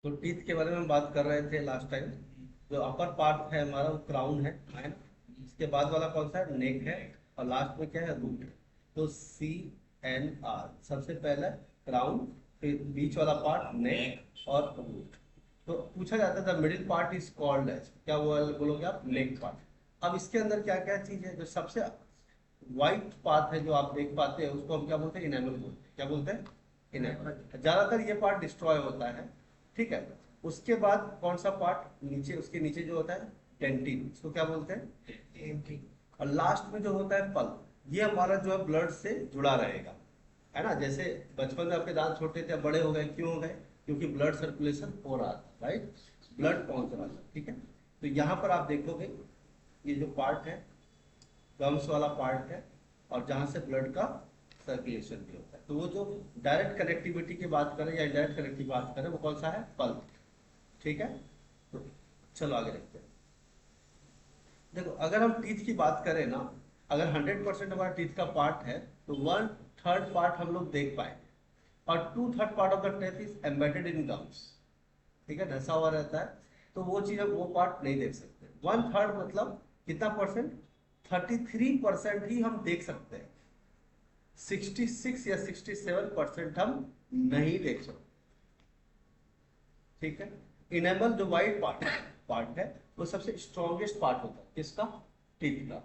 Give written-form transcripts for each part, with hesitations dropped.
तो टीथ के बारे में बात कर रहे थे लास्ट टाइम। जो अपर पार्ट है हमारा वो क्राउन है ना। इसके बाद वाला कौन सा है, नेक है। और लास्ट में क्या है, रूट। तो CNR सबसे पहले क्राउन, फिर बीच वाला पार्ट नेक और रूट। तो पूछा जाता था middle part is called as क्या, वो बोलोगे आप, नेक पार्ट। अब इसके अंदर क्या क्या चीज है, जो सबसे व्हाइट पार्ट है जो आप देख पाते हैं उसको हम क्या बोलते हैं, इनेमल बोलते हैं। क्या बोलते हैं, इनेमल। ज्यादातर ये पार्ट डिस्ट्रॉय होता है, ठीक है। उसके बाद कौन सा पार्ट नीचे, उसके नीचे जो होता है डेंटिन, इसको क्या बोलते हैं। और लास्ट में जो होता है पल्प, ये हमारा जो है ब्लड से जुड़ा रहेगा, है ना। जैसे बचपन में आपके दांत छोटे थे, बड़े हो गए, क्यों हो गए, क्योंकि ब्लड सर्कुलेशन हो रहा था, राइट। ब्लड पहुंच रहा था, ठीक है। तो यहाँ पर आप देखोगे ये जो पार्ट है, गम्स वाला पार्ट है, और जहां से ब्लड का सर्कुलेशन भी होता है। तो वो जो डायरेक्ट कनेक्टिविटी की बात करें या इनडायरेक्ट कनेक्टिविटी की बात करें, वो कौन सा है, पल्प, ठीक है। तो चलो आगे देखते हैं। देखो अगर हम टीथ की बात करें ना, अगर 100% हमारा टीथ का पार्ट है तो 1/3 पार्ट हम लोग देख पाएंगे, और 2/3 part of the teeth is embedded in gums, ठीक है, धंसा हुआ रहता है। तो वो चीज हम वो पार्ट नहीं देख सकते। 1/3 मतलब कितना परसेंट, 33% ही हम देख सकते हैं। 66 या 67% हम नहीं देख सकते, ठीक है। इनेमल जो वाइट पार्ट है वो सबसे स्ट्रॉन्गेस्ट पार्ट होता है, किसका, टीथ का।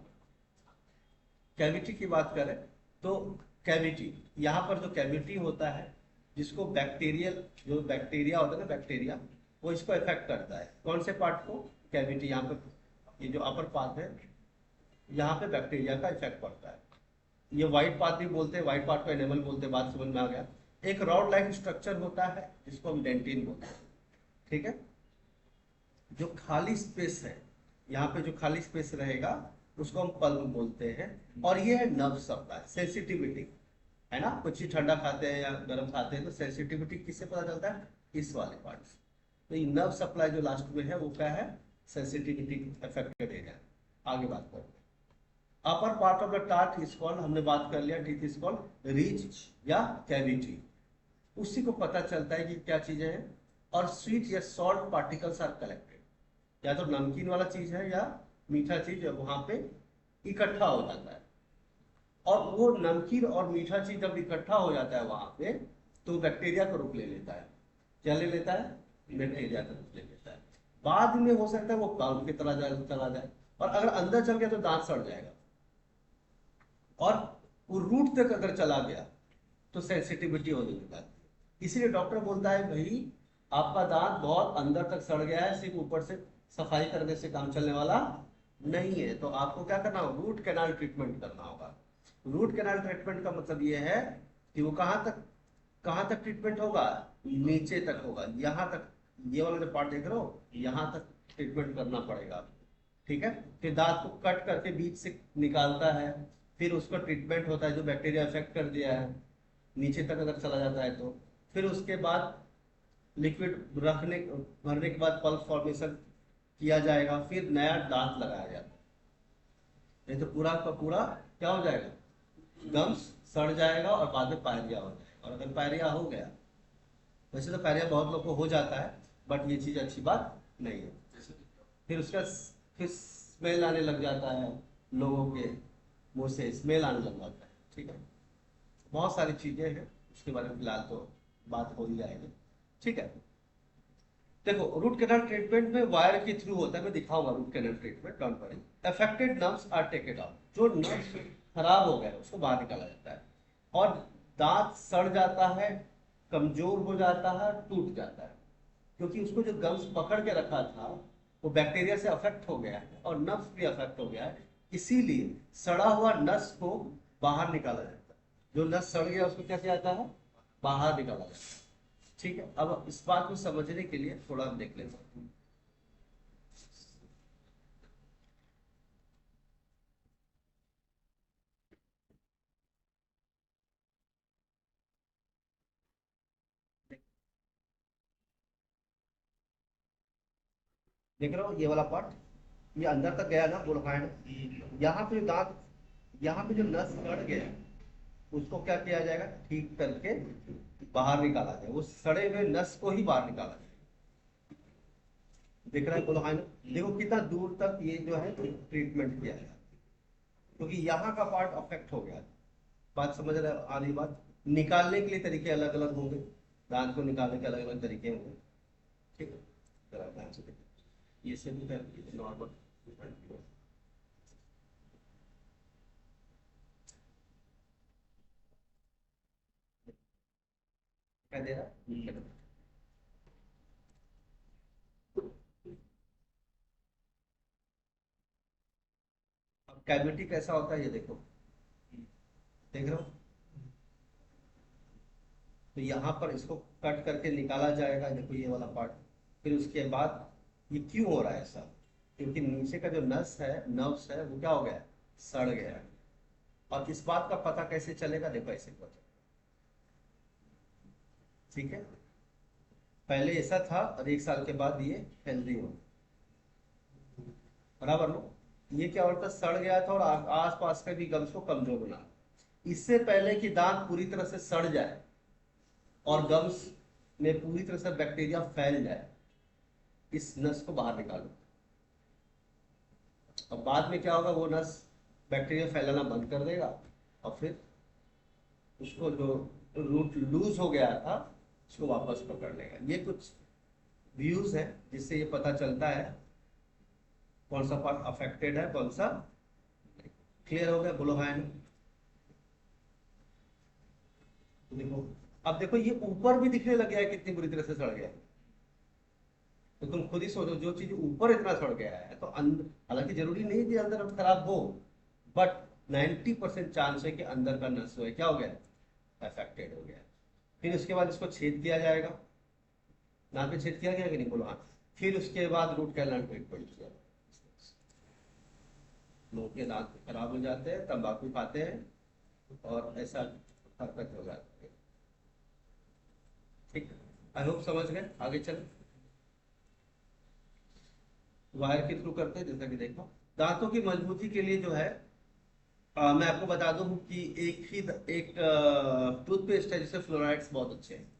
कैविटी की बात करें तो कैविटी, यहाँ पर जो कैविटी होता है, जिसको बैक्टीरियल, जो बैक्टीरिया होता है ना, बैक्टीरिया, वो इसको इफेक्ट करता है। कौन से पार्ट को, कैविटी। यहाँ पे ये जो अपर पार्ट है, यहाँ पे बैक्टीरिया का इफेक्ट पड़ता है। ये व्हाइट पार्ट भी बोलते हैं, व्हाइट पार्ट को एनिमल बोलते हैं, बात समझ में आ गया। एक रॉड लाइक स्ट्रक्चर होता है जिसको हम डेंटिन बोलते हैं, ठीक है। जो खाली स्पेस है, यहाँ पे जो खाली स्पेस रहेगा उसको हम पल्प बोलते हैं। और ये है नर्व सप्लाई, सेंसिटिविटी, है ना। कुछ चीज ठंडा खाते हैं या गर्म खाते हैं तो सेंसिटिविटी किससे पता चलता है, इस वाले पार्ट से। तो ये नर्व सप्लाई जो लास्ट में है वो क्या है, सेंसिटिविटी अफेक्टेड एरिया। आगे बात करते हैं। Upper part of the tart is called, हमने बात कर लिया, टीथ इज कॉल्ड रिज या कैविटी। उसी को पता चलता है कि क्या चीजें हैं। और स्वीट या सॉल्ट पार्टिकल्स आर कलेक्टेड, या तो नमकीन वाला चीज है या मीठा चीज है, वहां पे इकट्ठा हो जाता है। और वो नमकीन और मीठा चीज जब इकट्ठा हो जाता है वहां पे, तो बैक्टीरिया को रोक ले लेता है। क्या ले लेता है, बैक्टीरिया को रोक ले लेता है। बाद में हो सकता है वो काउंट की तरह चला जाए, और अगर अंदर चल गया तो दांत सड़ जाएगा। और वो रूट तक अगर चला गया तो सेंसिटिविटी होने लग जाती है। इसीलिए डॉक्टर बोलता है भाई आपका दांत बहुत अंदर तक सड़ गया है, सिर्फ ऊपर से सफाई करने से काम चलने वाला नहीं है, तो आपको क्या करना होगा, रूट कैनाल ट्रीटमेंट करना होगा। रूट कैनाल ट्रीटमेंट का मतलब ये है कि वो कहाँ तक ट्रीटमेंट होगा, नीचे तक होगा, यहाँ तक। ये वाला जो पार्ट देख रहे हो, यहाँ तक ट्रीटमेंट करना पड़ेगा, ठीक है। फिर दांत को कट करके बीच से निकालता है, फिर उसका ट्रीटमेंट होता है, जो बैक्टीरिया अफेक्ट कर दिया है नीचे तक अगर चला जाता है तो। फिर उसके बाद लिक्विड रखने भरने के बाद पल्प फॉर्मेशन किया जाएगा, फिर नया दांत लगाया जाता है। नहीं तो पूरा का पूरा क्या हो जाएगा, गम्स सड़ जाएगा और बाद में पायरिया हो जाएगा। और अगर पायरिया हो गया, वैसे तो पायरिया बहुत लोग को हो जाता है, बट ये चीज अच्छी बात नहीं है। फिर उसका फिर स्मेल आने लग जाता है, लोगों के मुंह से स्मेल आने लग जाता है, ठीक है। बहुत सारी चीजें हैं, उसके बारे में फिलहाल तो बात हो ही जाएगी, ठीक है। देखो रूट कैनाल ट्रीटमेंट में वायर के थ्रू होता है, मैं दिखाऊंगा root canal treatment, don't worry. Affected nerves are taken out, जो नर्व्स खराब हो गए उसको बाहर निकाला जाता है। और दांत सड़ जाता है, कमजोर हो जाता है, टूट जाता है, क्योंकि उसको जो गम्स पकड़ के रखा था वो बैक्टीरिया से अफेक्ट हो गया है और नस भी अफेक्ट हो गया है। इसीलिए सड़ा हुआ नस को बाहर निकाला जाता है। जो नस सड़ गया उसको क्या किया जाता है, बाहर निकाला जाता है, ठीक है। अब इस बात को समझने के लिए थोड़ा हम देख लेते हैं। देख रहे हो ये वाला पार्ट, ये अंदर तक गया ना, बुलहाइड। यहाँ पे जो दांत, यहाँ पे जो नस सड़ गया उसको क्या किया जाएगा, ठीक करके बाहर निकाला जाए, वो सड़े हुए नस को ही बाहर निकाला जाए। दिख रहा है बोलो हाँ ना। देखो कितना दूर तक ये जो है ट्रीटमेंट किया है, क्योंकि यहाँ का पार्ट अफेक्ट हो गया। बात समझ रहे आ रही बात। निकालने के लिए तरीके अलग अलग होंगे, दांत को निकालने के अलग अलग तरीके होंगे। ठीक है, जरा ध्यान से देखिए, ये सिर्फ नॉर्मल क्या दे रहा है। अब कैविटी कैसा होता है ये देखो, देख रहे हो। तो यहाँ पर इसको कट करके निकाला जाएगा, देखो ये वाला पार्ट। फिर उसके बाद ये क्यों हो रहा है ऐसा, क्योंकि नीचे का जो नस है, नर्व्स है, वो क्या हो गया है, सड़ गया है। और इस बात का पता कैसे चलेगा, देखो ऐसे पता। ठीक है, पहले ऐसा था और 1 साल के बाद ये हेल्दी हो, बराबर नो। ये क्या होता, सड़ गया था और आस पास के भी गम्स को कमजोर बना। इससे पहले कि दांत पूरी तरह से सड़ जाए और गम्स में पूरी तरह से बैक्टीरिया फैल जाए, इस नस को बाहर निकालो। अब बाद में क्या होगा, वो नस बैक्टीरिया फैलाना बंद कर देगा और फिर उसको जो रूट लूज हो गया था उसको वापस पकड़ लेगा। ये कुछ व्यूज है जिससे ये पता चलता है कौन सा पार्ट अफेक्टेड है, कौन सा। क्लियर हो गया, बोलो हाँ। देखो, अब देखो ये ऊपर भी दिखने लग गया है, कितनी बुरी तरह से सड़ गया है। तो तुम खुद ही सोचो, जो चीज ऊपर इतना सड़ गया है तो अंदर, हालांकि जरूरी नहीं कि अंदर अब खराब हो, बट 90% चांस है कि अंदर का नस है क्या हो गया, अफेक्टेड हो गया। फिर उसके बाद इसको छेद किया जाएगा, दांत पे छेद किया गया कि नहीं, बोलो हाँ। फिर उसके बाद रूट कैनाल ट्रीटमेंट किया। लोग के दांत खराब हो जाते हैं, तंबाकू खाते हैं और ऐसा हरकत हो जाती है। ठीक, आई होप समझ गए। आगे चल, वायर के थ्रू करते हैं जैसा कि देखो। दांतों की मजबूती के लिए जो है, मैं आपको बता दूं कि एक टूथपेस्ट है जिससे फ्लोराइड्स बहुत अच्छे हैं,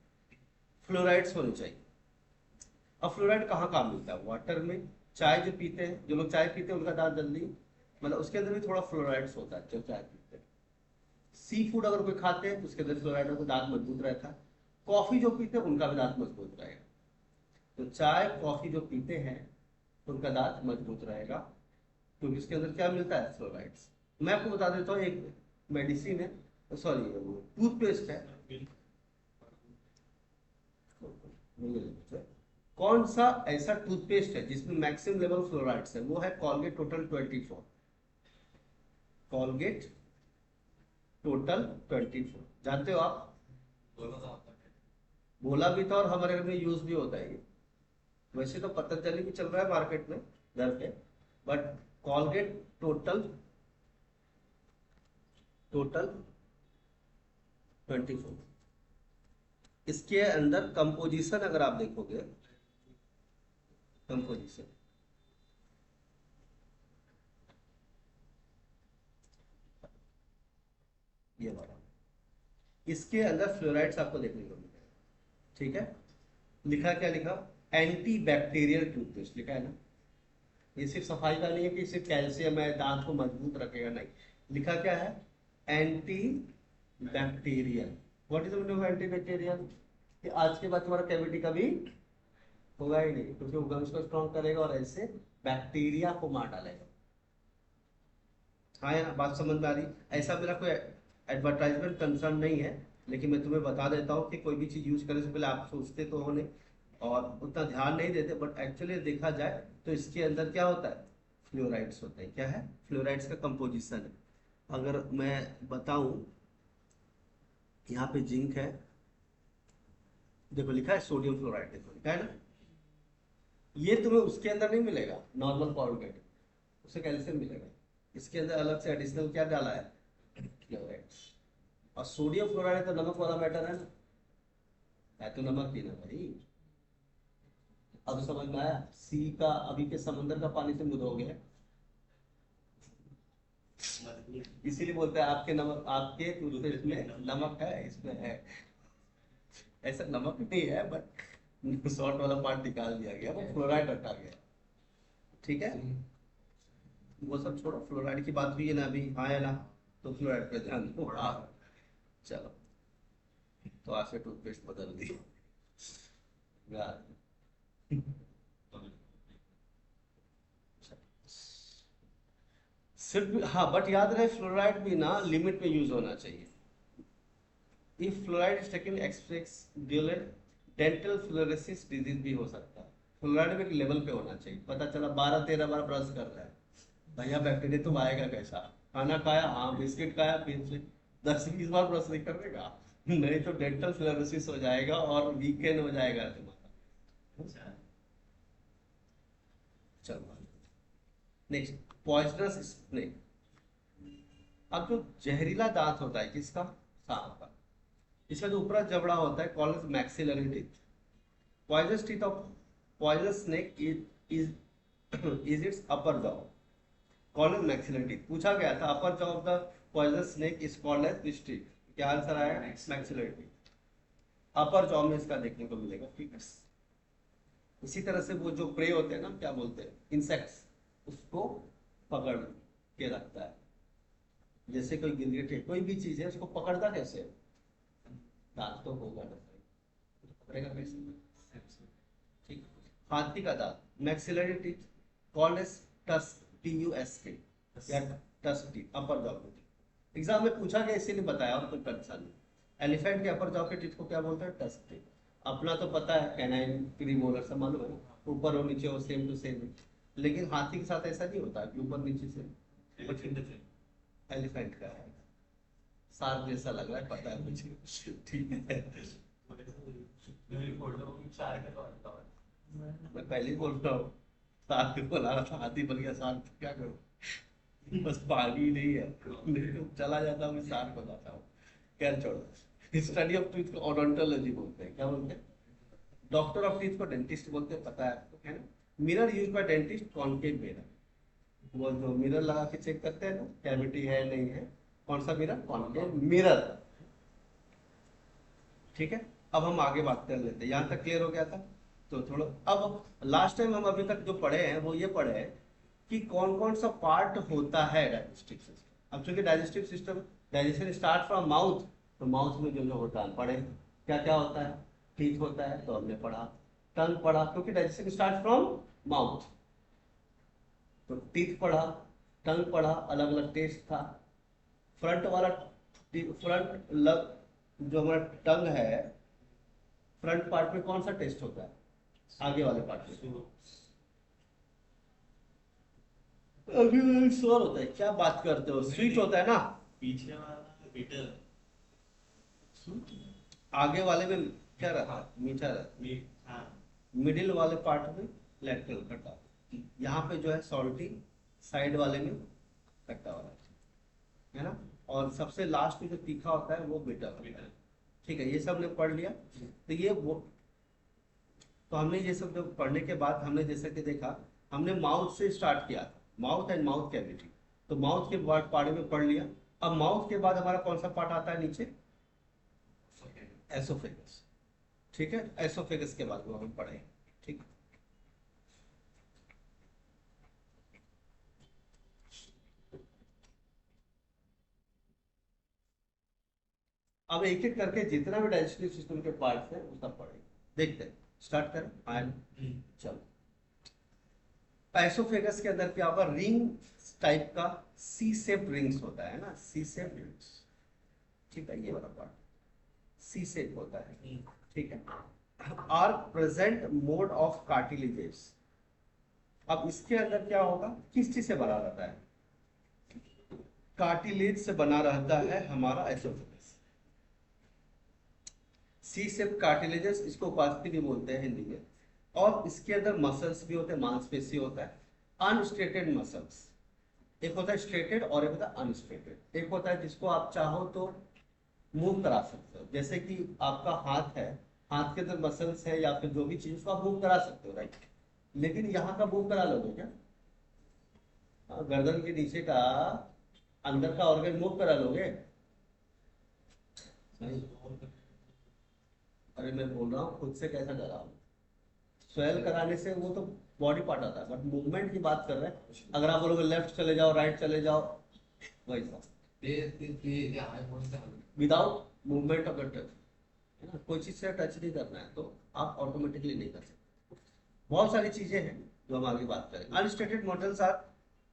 फ्लोराइड्स होने चाहिए। अब फ्लोराइड कहाँ कहाँ मिलता है, वाटर में। चाय जो पीते हैं, जो लोग चाय पीते हैं उनका दांत जल्दी, मतलब उसके अंदर भी थोड़ा फ्लोराइड्स होता है जो चाय पीते हैं। सी फूड अगर कोई खाते हैं तो उसके अंदर फ्लोराइड होता है, दांत मजबूत रहता है। कॉफी जो पीते हैं उनका भी दांत मजबूत रहेगा। तो चाय कॉफी जो पीते हैं उनका दांत मजबूत रहेगा, क्योंकि इसके अंदर क्या मिलता है, फ्लोराइड्स। मैं आपको बता देता हूँ, एक मेडिसिन है, सॉरी टूथपेस्ट है। कौन सा ऐसा टूथपेस्ट है जिसमें मैक्सिमम लेवल फ्लोराइड्स है, वो है कॉलगेट टोटल 24। कॉलगेट टोटल 24, जानते हो आप। बोला भी था और हमारे घर में यूज भी होता है ये। वैसे तो पतंजलि भी चल रहा है मार्केट में घर पे, बट कॉलगेट टोटल टोटल 24। इसके अंदर कंपोजिशन अगर आप देखोगे, कंपोजिशन ये वाला, इसके अंदर फ्लोराइड्स आपको देखने को मिलेगा। ठीक है, लिखा क्या, लिखा एंटी बैक्टीरियल टूथपेस्ट लिखा है ना। ये सिर्फ सफाई का नहीं है कि सिर्फ कैल्शियम है, दांत को मजबूत रखेगा, नहीं। लिखा क्या है, anti bacterial. What is the meaning of anti bacterial, कि आज के बाद तुम्हारा कैविटी कभी होगा ही नहीं, क्योंकि वो गम्स को स्ट्रॉन्ग करेगा और ऐसे बैक्टीरिया को मार डालेगा। हाँ यार, बात समझ में आ रही। ऐसा मेरा कोई एडवर्टाइजमेंट कंसर्न नहीं है, लेकिन मैं तुम्हें बता देता हूँ कि कोई भी चीज़ यूज करने से पहले आप सोचते तो हो नहीं और उतना ध्यान नहीं देते, बट एक्चुअली देखा जाए तो इसके अंदर क्या होता है, फ्लोराइड्स होते हैं। क्या है, फ्लोराइड्स का कंपोजिशन है। अगर मैं बताऊं, यहाँ पे जिंक है, देखो लिखा है सोडियम फ्लोराइड, देखो लिखा है ना। ये तुम्हें उसके अंदर नहीं मिलेगा, नॉर्मल कॉलगेट, उसे कैल्शियम मिलेगा। इसके अंदर अलग से एडिशनल क्या डाला है, फ्लोराइड्स। और सोडियम फ्लोराइड तो नमक वाला मैटर है ना, है तो नमक ही ना भाई। अब समझ में आया, सी का अभी के समंदर का पानी से मुधोगे है, इसीलिए बोलते हैं आपके नमक, आपके टूथपेस्ट में नमक है, इसमें है। ऐसा नमक नहीं है, बट सॉल्ट वाला पार्ट निकाल दिया गया, वो फ्लोराइड रखा गया। ठीक है, वो सब छोड़ो, फ्लोराइड की बात हुई है ना अभी, हाँ है ना, तो फ्लोराइड पे ध्यान दो। हाँ, चलो, तो आज से टूथपेस्ट बदल दी यार। सिर्फ हाँ, बट याद रहे फ्लोराइड भी ना लिमिट में यूज होना चाहिए। If fluoride is taken express dilute, dental fluorosis disease भी हो सकता है। फ्लोराइड में एक लेवल पे होना चाहिए, पता चला 12-13 बार ब्रश कर रहा है, भैया बैक्टीरिया तो आएगा कैसा। खाना खाया, हाँ बिस्किट खाया, फिर 10-20 बार ब्रश नहीं करेगा, नहीं तो डेंटल फ्लोरोसिस हो जाएगा और वीकेंड हो जाएगा तुम्हारा। चलो नेक्स्ट, पॉइजनस स्नेक। अब जो जहरीला दांत होता है किसका, सांप का, इसका जो ऊपरा जबड़ा होता है called maxillary teeth. Poisonous teeth of poisonous snake is its upper jaw called maxillary teeth. पूछा गया था upper jaw of the poisonous snake is called as which teeth, क्या आंसर आया, मैक्सिलरी टीथ। अपर जॉ में इसका देखने को मिलेगा, ठीक है। इसी तरह से वो जो प्रे होते हैं ना, क्या बोलते हैं, इंसेक्ट्स, उसको पकड़ के रखता है। जैसे कोई गिरगिट है, कोई भी चीज है, उसको पकड़ता कैसे है? दांत तो होगा ना, पकड़ेगा कैसे, ठीक। हाथी का दांत, maxillary teeth called as tusk, TUSK, या टस्क टीथ, अपर जॉ के टीथ। एग्जाम में पूछा गया इसीलिए बताया, और कोई कंसर्न नहीं। एलिफेंट के अपर जॉ के टीथ को क्या बोलते हैं, टस्क टीथ। अपना तो पता है, कैनाइन प्रीमोलर सब मालूम है ना, ऊपर और नीचे हो, सेम टू सेम। लेकिन हाथी के साथ ऐसा नहीं होता कि ऊपर नीचे से। एलिफेंट का है, सार जैसा लग रहा है, पता है मुझे, ठीक है। मैं पहले ही बोल रहा हूँ, सार को बोला रहा था, हाथी बन गया, सार तो क्या करूँ, बस पानी ही नहीं है, नहीं तो चला जाता हूँ, सार को जाता हूँ। क्या छोड़ो, स्टडी ऑफ टीथ को ओडोंटोलॉजी बोलते हैं, क्या बोलते हैं, डॉक्टर ऑफ टीथ को डेंटिस्ट बोलते हैं, पता है आपको, है ना। Mirror use by dentist, concave mirror, वो जो मिरर लगा के चेक करते हैं ना, कैविटी है नहीं है, कौन सा मिरर, कॉनकेव मिरर, ठीक है। अब हम आगे बात कर लेते हैं, यहाँ तक क्लियर हो गया था। तो थोड़ा, अब लास्ट टाइम हम अभी तक जो पढ़े हैं वो ये पढ़े हैं कि कौन कौन सा पार्ट होता है डाइजेस्टिव सिस्टम। अब चूंकि digestive system, digestion start from mouth, तो माउथ में जो जो होता है पढ़े, क्या क्या होता है, टीथ होता है तो हमने पढ़ा, टंग पढ़ा, क्योंकि डाइजेशन स्टार्ट फ्रॉम माउथ, तो टीथ पढ़ा, टंग पढ़ा, अलग अलग टेस्ट था। फ्रंट वाला, फ्रंट लग, जो हमारा टंग है, फ्रंट पार्ट में कौन सा टेस्ट होता है, आगे वाले पार्ट में, अभी श्योर होता है, क्या बात करते हो, स्वीट होता है ना, पीछे वाला बिटर, आगे वाले में क्या रहता है, मीठा रहता है, हाँ, मिडिल वाले पार्ट में लैक्टल खट्टा, यहाँ पे जो है सॉल्टी, साइड वाले में खट्टा वाला, है ना। और सबसे लास्ट में जो तीखा होता है वो बिटर होता है, ठीक है। ये सब ने पढ़ लिया, तो ये वो, तो हमने ये सब जो पढ़ने के बाद हमने जैसे कि देखा, हमने माउथ से स्टार्ट किया था, माउथ एंड माउथ कैविटी, तो माउथ के बाद पार्ट में पढ़ लिया। अब माउथ के बाद हमारा कौन सा पार्ट आता है नीचे, एसोफेगस, ठीक है। एसोफेगस के बाद वो हम पढ़ेंगे, ठीक। अब एक एक करके जितना भी डाइजेस्टिव सिस्टम के पार्ट्स हैं वो सब पढ़ेंगे, देखते हैं, स्टार्ट करें, आए, चलो। एसोफेगस के अंदर क्या होगा, रिंग टाइप का सी शेप रिंग्स होता है ना, सी शेप रिंग्स, ठीक है, ये वाला पार्ट सी शेप होता है, ठीक है। Are present mode of cartilages. अब इसके अंदर क्या होगा, किस चीज से बना रहता है, कार्टिलेज से बना रहता है हमारा एसोफेगस। सी शेप कार्टिलेजेस, इसको उपास्थि भी बोलते हैं हिंदी में। और इसके अंदर मसल्स भी होते हैं, मांसपेशी होता है, अनस्ट्रेटेड मसल्स, एक होता है स्ट्रेटेड और एक होता है अनस्ट्रेटेड। एक होता है जिसको आप चाहो तो मूव करा सकते हो, जैसे कि आपका हाथ है, हाथ के अंदर मसल्स है या फिर जो भी चीज, उसको आप मूव करा सकते हो, राइट। लेकिन यहाँ का मूव करा लोगे क्या, गर्दन के नीचे का अंदर का ऑर्गन मूव करा लोगे, नहीं। अरे मैं बोल रहा हूँ खुद से कैसा डरा हूँ, स्वेल कराने से वो तो बॉडी पार्ट आता है, बट मूवमेंट की बात कर रहे हैं। अगर आप बोलोगे लेफ्ट चले जाओ, राइट चले जाओ, वैसा without movement of the touch, है ना, कोई चीज से टच नहीं करना है तो आप ऑटोमेटिकली नहीं कर सकते। बहुत सारी चीजें हैं जो हम आगे बात करें। Unstriated models are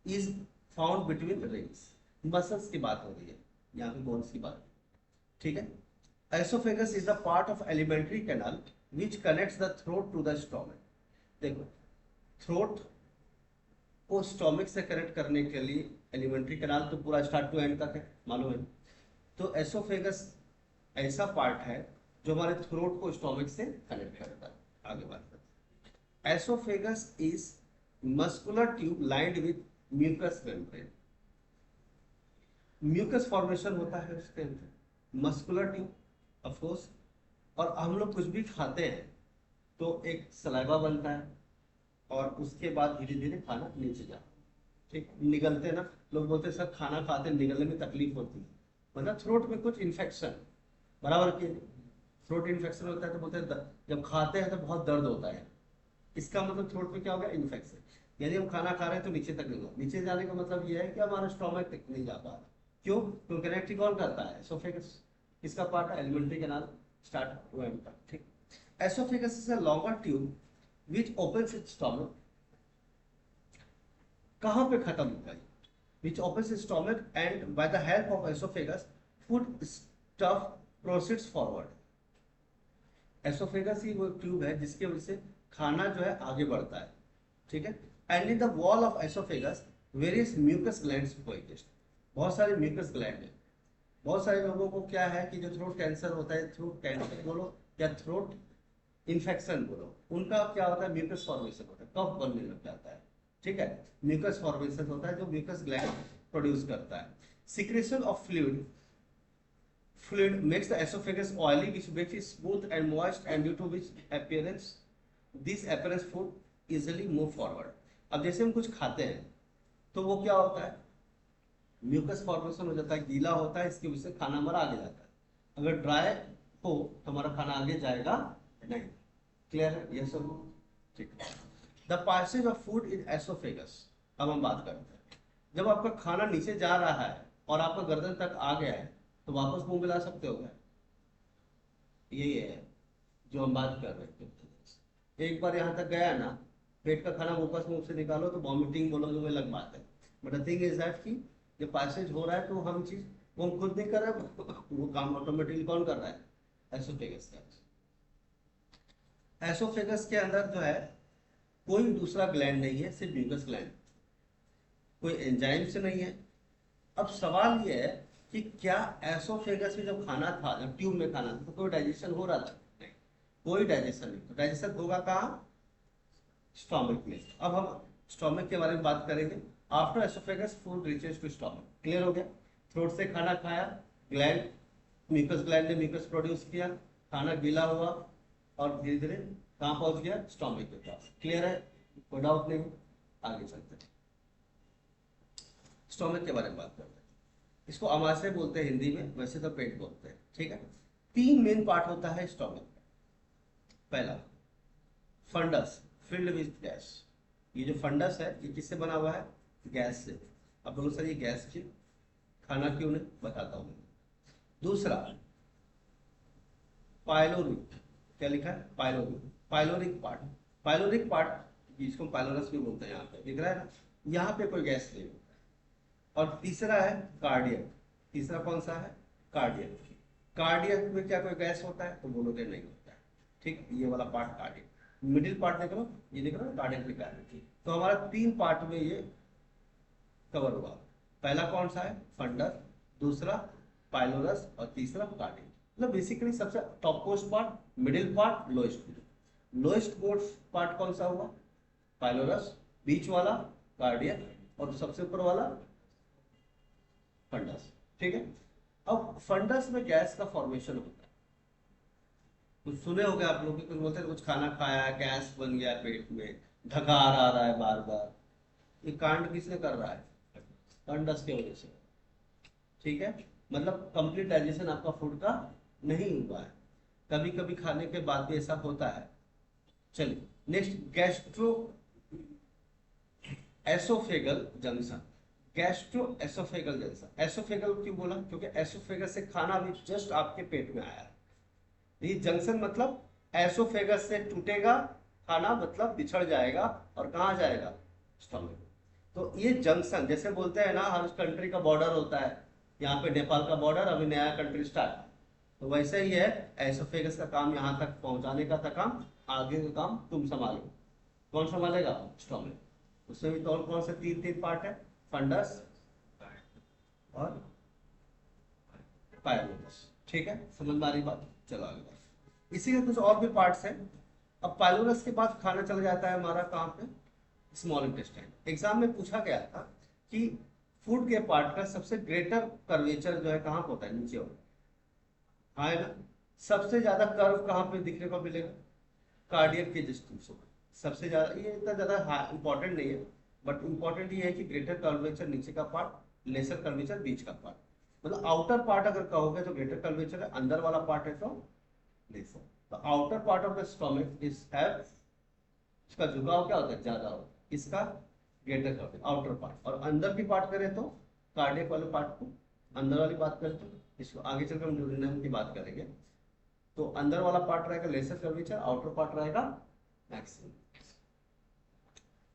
is found between rings, muscles की बात हो रही है यहाँ पे, बोन्स की बात, ठीक है। Oesophagus is the part of alimentary canal which connects the throat to the stomach. देखो, थ्रोट को स्टोमक से कनेक्ट करने के लिए एलिमेंट्री कैनाल तो पूरा स्टार्ट टू एंड तक है, मालूम है। तो एसोफेगस ऐसा पार्ट है जो हमारे थ्रोट को स्टोमक से कनेक्ट करता है। आगे बात करते हैं। Oesophagus is muscular tube lined with mucus membrane. Mucus formation होता है उसके अंदर, मस्कुलर ट्यूब ऑफ कोर्स। और हम लोग कुछ भी खाते हैं तो एक सलाइवा बनता है और उसके बाद धीरे धीरे खाना नीचे जाता है, ठीक, निगलते हैं ना। लोग बोलते हैं सर खाना खाते निगलने में तकलीफ होती है, मतलब थ्रोट में कुछ इन्फेक्शन, बराबर के थ्रोट इन्फेक्शन होता है तो बोलते हैं जब खाते हैं तो बहुत दर्द होता है। इसका मतलब थ्रोट में क्या हो गया, इन्फेक्शन। यदि हम खाना खा रहे हैं तो नीचे तक नहीं होगा, नीचे जाने का मतलब यह है कि हमारा स्टोमक तक नहीं जा पा रहा। क्यों? क्योंकि कनेक्ट कौन करता है, एसोफेगस। इसका पार्ट है alimentary canal start to end तक, ठीक। Oesophagus is a longer tube which opens its stomach. कहां पे खत्म होता है, which opens the stomach and by the help of esophagus food stuff proceeds forward। Oesophagus ही वो ट्यूब है जिसके वजह से खाना जो है आगे बढ़ता है, ठीक है। And in the wall of oesophagus various mucus glands coexist. बहुत सारे म्यूकस ग्लैंड है। बहुत सारे लोगों को क्या है कि जो थ्रोट कैंसर होता है, थ्रोट कैंसर बोलो या थ्रोट इन्फेक्शन बोलो, उनका क्या होता है, म्यूकस फॉर्मेशन होता है, कफ बनने लग जाता है, ठीक है। म्यूकस फॉर्मेशन होता है जो म्यूकस ग्लैंड प्रोड्यूस करता है। Secretion of fluid makes the esophagus oily which makes it smooth and moist and due to which this appearance food easily move forward। अब जैसे हम कुछ खाते हैं तो वो क्या होता है, म्यूकस फॉर्मेशन हो जाता है, गीला होता है, इसकी वजह से खाना हमारा आगे जाता है। अगर ड्राई हो तो हमारा खाना आगे जाएगा नहीं। क्लियर है ये सब, ठीक है। The passage of food in oesophagus. अब हम बात करते हैं, जब आपका खाना नीचे जा रहा है और आपका गर्दन तक आ गया है तो वापस मुंह मिला सकते हो क्या? यही है जो हम बात कर रहे थे। एक बार यहाँ तक गया ना, पेट का खाना वापस मुंह से निकालो तो वॉमिटिंग बोलोगे वो अलग बात है। But the thing is that कि जब पैसेज हो रहा है तो हम चीज वो हम खुद नहीं कर रहे, वो काम ऑटोमेटिकली कौन कर रहा है, एसोफेगस का। एसोफेगस के अंदर जो है कोई दूसरा ग्लैंड नहीं है, सिर्फ म्यूकस ग्लैंड, कोई एंजाइम से नहीं है। अब सवाल ये है कि क्या एसोफेगस में जब खाना था, जब ट्यूब में खाना था तो कोई डाइजेशन हो रहा था? नहीं, कोई डाइजेशन नहीं। तो डाइजेशन होगा कहाँ, स्टोमक में। अब हम स्टोमक के बारे में बात करेंगे। After oesophagus food reaches to stomach. Clear हो गया? थ्रोट से खाना खाया, ग्लैंड म्यूकस ग्लैंड ने म्यूकस प्रोड्यूस किया, खाना गीला हुआ और धीरे धीरे कहाँ पहुंच गया, स्टोमक के पास। क्लियर है, कोई डाउट नहीं? आगे चलते हैं, स्टोमक के बारे में बात करते हैं। इसको अमाशय बोलते हैं हिंदी में, वैसे तो पेट बोलते हैं, ठीक है। 3 मेन पार्ट होता है स्टोमक का। पहला फंडस फिल्ड विद गैस। ये जो फंडस है ये किससे बना हुआ है, गैस से। अब बोलो सर ये गैस क्यों, खाना क्यों नहीं, बताता हूँ। दूसरा पाइलोरिक, क्या लिखा है, pyloric, pyloric part. Pyloric part जिसको पाइलोरस भी बोलते हैं, यहाँ पे दिख रहा है ना, यहाँ पे कोई गैस नहीं होता है। और तीसरा है कार्डियक। तीसरा कौन सा है, कार्डियक। कार्डियक में क्या कोई गैस होता है, तो बोलोगे नहीं होता है, ठीक। ये वाला पार्ट कार्डियक। मिडिल पार्ट देख लो, ये देख लो कार्डियक लिखा है। तो हमारा 3 पार्ट में ये कवर हुआ। पहला कौन सा है, फंडस, दूसरा पाइलोरस और तीसरा कार्डियक। मतलब बेसिकली सबसे top most part, middle part, lowest part. Lowest most part कौन सा हुआ, पाइलोरस, बीच वाला कार्डियक और सबसे ऊपर वाला फंडस, ठीक है। अब फंडस में गैस का फॉर्मेशन होता है। कुछ सुने होंगे आप लोग, कुछ बोलते हैं कुछ खाना खाया गैस बन गया पेट में, ढकार आ रहा है बार बार। ये कांड किसने कर रहा है, फंडस की वजह से, ठीक है। मतलब कंप्लीट डाइजेशन आपका फूड का नहीं हुआ है। कभी कभी खाने के बाद भी ऐसा होता है। चलिए next gastro oesophageal junction. Gastro oesophageal junction, oesophageal क्यों बोला? क्योंकि एसोफेगस से खाना अभी जस्ट आपके पेट में आया है। ये जंक्शन मतलब एसोफेगस से टूटेगा खाना, मतलब बिछड़ जाएगा और कहाँ जाएगा? स्टमक। तो ये जंक्शन, जैसे बोलते हैं ना हर कंट्री का बॉर्डर होता है, यहाँ पे नेपाल का बॉर्डर, अभी नया कंट्री स्टार्ट, तो वैसे ही है एसोफेगस का काम यहाँ तक पहुंचाने का था काम, आगे का काम तुम संभालो। कौन संभालेगा? स्टमक। उसमें भी तो और कौन से तीन तीन पार्ट है? फंडस और पाइलोरस। ठीक है, समझ में आ रही बात? चलो आगे बात। इसी के कुछ और भी पार्ट्स हैं। अब पाइलोरस के बाद खाना चला जाता है हमारा कहाँ पे? Small intestine. एग्जाम में पूछा गया था कि फूड के पार्ट का सबसे ग्रेटर कर्वेचर जो है कहाँ पे होता है? नीचे होता है, हाँ है ना? सबसे ज्यादा कर्व कहाँ पे दिखने को मिलेगा? कार्डियक के डिस्टेंस होगा सबसे ज्यादा। ये इतना ज्यादा इंपॉर्टेंट नहीं है, बट इंपॉर्टेंट ये है कि ग्रेटर कर्वेचर नीचे का पार्ट, लेसर कर्वेचर बीच का पार्ट। मतलब आउटर पार्ट अगर कहोगे तो ग्रेटर कर्वेचर है, अंदर वाला पार्ट है तो लेसर। तो outer part of the stomach is have, इसका झुकाव क्या होता है? ज्यादा होता है। इसका ग्रेटर कर्वेचर आउटर पार्ट। और अंदर की बात करें तो कार्डियक वाले पार्ट को अंदर वाली बात करें तो, इसको आगे चलकर हम ड्यूडेनम की बात करेंगे, तो अंदर वाला पार्ट रहेगा लेसर कर्वेचर, आउटर पार्ट रहेगा मैक्सिमम।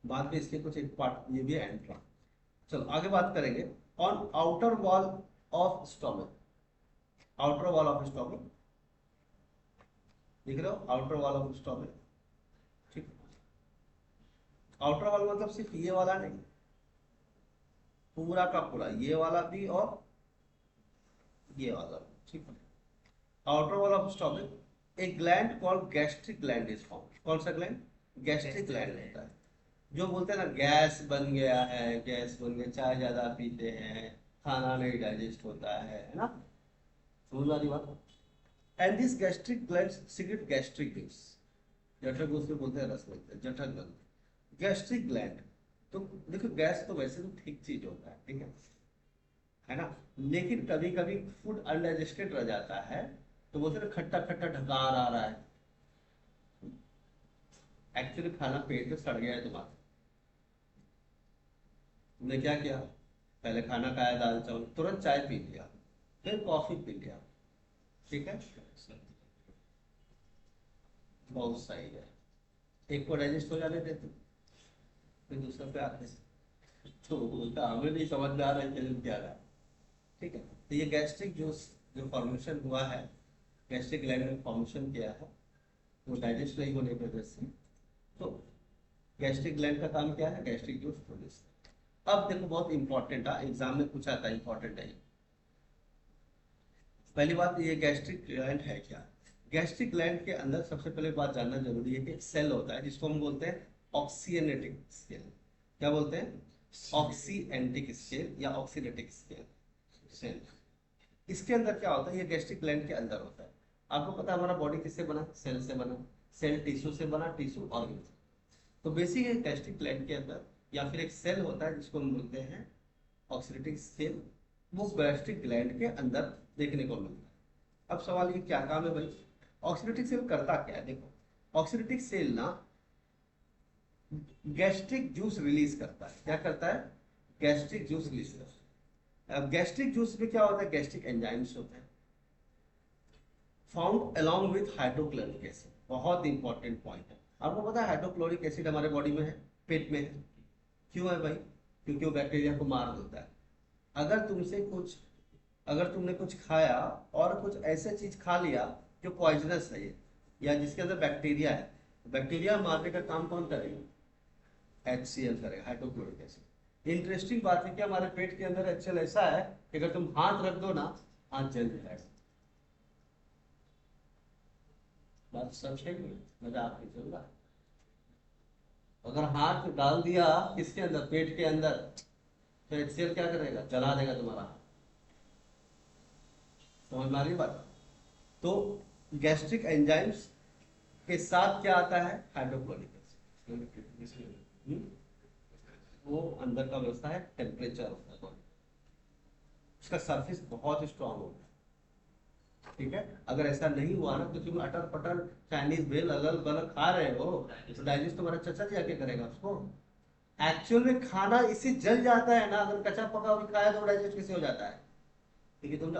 बाद में इसके कुछ एक पार्ट ये भी है एंट्रा। चलो आगे बात करेंगे on outer wall of stomach. Outer wall of stomach देख रहे हो? आउटर वॉल ऑफ स्टोमक, ठीक। आउटर वॉल मतलब सिर्फ ये वाला नहीं, पूरा का पूरा, ये वाला भी और ये वाला भी, ठीक है। आउटर वॉल ऑफ स्टोमक एक gland called gastric gland is found. कौन सा ग्लैंड? गैस्ट्रिक ग्लैंड होता है। जो बोलते हैं ना गैस बन गया है, गैस बन गया, चाय ज्यादा पीते हैं, खाना नहीं डाइजेस्ट होता है ना? समझ वाली बात। And this gastric gland secrete gastric juice, जठर को उसमें बोलते हैं, रस बोलते हैं, जठर ग्लैंड गैस्ट्रिक ग्लैंड। तो देखो गैस तो वैसे तो ठीक चीज होता है, ठीक है ना? लेकिन कभी कभी फूड अनडाइजेस्टेड रह जाता है, तो बोलते हैं खट्टा खट्टा ढकार आ रहा है, एक्चुअली खाना पेट में सड़ गया है तुम्हारा। तुमने क्या किया? पहले खाना खाया दाल चावल, तुरंत चाय पी लिया, फिर कॉफी पी लिया, ठीक है, बहुत सही है। एक को डाइजेस्ट हो जाने देते, फिर दूसरा पे आते हैं। तो बोलता हमें नहीं समझ में आ रहा है कि क्या रहा है, ठीक है। तो ये गैस्ट्रिक जूस जो फॉर्मेशन हुआ है, गैस्ट्रिक ग्लैंड में फॉर्मेशन किया है, वो डाइजेस्ट नहीं होने की वजह से, तो गैस्ट्रिक ग्लैंड का काम क्या है? Gastric juice produce. अब देखो बहुत इंपॉर्टेंट है, एग्जाम में पूछा था, इंपॉर्टेंट है। पहली बात ये गैस्ट्रिक ग्लैंड है क्या? गैस्ट्रिक ग्लैंड के अंदर सबसे पहले बात जानना जरूरी है कि एक सेल होता है जिसको हम बोलते हैं ऑक्सीनेटिक स्केल। क्या बोलते हैं? ऑक्सीएंटिक स्केल या ऑक्सीनेटिक स्केल सेल। इसके अंदर क्या होता है? ये गैस्ट्रिक ग्लैंड के अंदर होता है। आपको पता है हमारा बॉडी किससे बना? सेल से बना। सेल टिश्यू से बना, टिश्यू ऑर्गन से। तो बेसिक गैस्ट्रिक ग्लैंड के अंदर या फिर एक सेल होता है जिसको हम बोलते हैं ऑक्सीनेटिक स्केल, वो गैस्ट्रिक ग्लैंड के अंदर देखने को मिलता है। अब सवाल ये क्या काम है भाई? ऑक्सीनेटिक सेल करता क्या है? देखो ऑक्सीनेटिक सेल ना गैस्ट्रिक जूस रिलीज करता है। क्या करता है? गैस्ट्रिक जूस रिलीज करता है। अब गैस्ट्रिक जूस में क्या होता है? गैस्ट्रिक एंजाइम्स होते हैं found along with hydrochloric acid. बहुत इंपॉर्टेंट पॉइंट है। आपको पता है हाइड्रोक्लोरिक एसिड हमारे बॉडी में है, पेट में है। क्यों है भाई? क्योंकि वो बैक्टीरिया को मार देता है। अगर तुमसे कुछ अगर तुमने कुछ खाया और कुछ ऐसे चीज खा लिया जो पॉइजनस है ये, या जिसके अंदर बैक्टीरिया है, तो बैक्टीरिया मारने का काम कौन करेगा? HCl करेगा, हाइड्रोक्लोरिक एसिड। इंटरेस्टिंग बात है कि हमारे पेट के अंदर HCl ऐसा है कि अगर तुम हाथ रख दो ना, हाथ जल जाएगा। बात सच है कि मजाक नहीं चल रहा? अगर हाथ डाल दिया किसके अंदर? पेट के अंदर, तो HCl क्या करेगा? जला देगा तुम्हारा हाथ। समझ में आ रही बात? तो गैस्ट्रिक एंजाइम्स के साथ क्या आता है? Hydrochloric acid. वो अंदर का व्यवस्था है, टेम्परेचर होता है, उसका सरफेस बहुत स्ट्रांग होता है। ठीक है, अगर ऐसा नहीं हुआ ना तो तुम अटर पटर चाइनीज भेल अलग बलग खा रहे हो तो डाइजेस्ट तुम्हारा चचा जी आके करेगा उसको। एक्चुअल में खाना इसी जल जाता है ना, अगर कच्चा पका हुआ खाया तो डाइजेस्ट कैसे हो जाता है? क्योंकि तुमने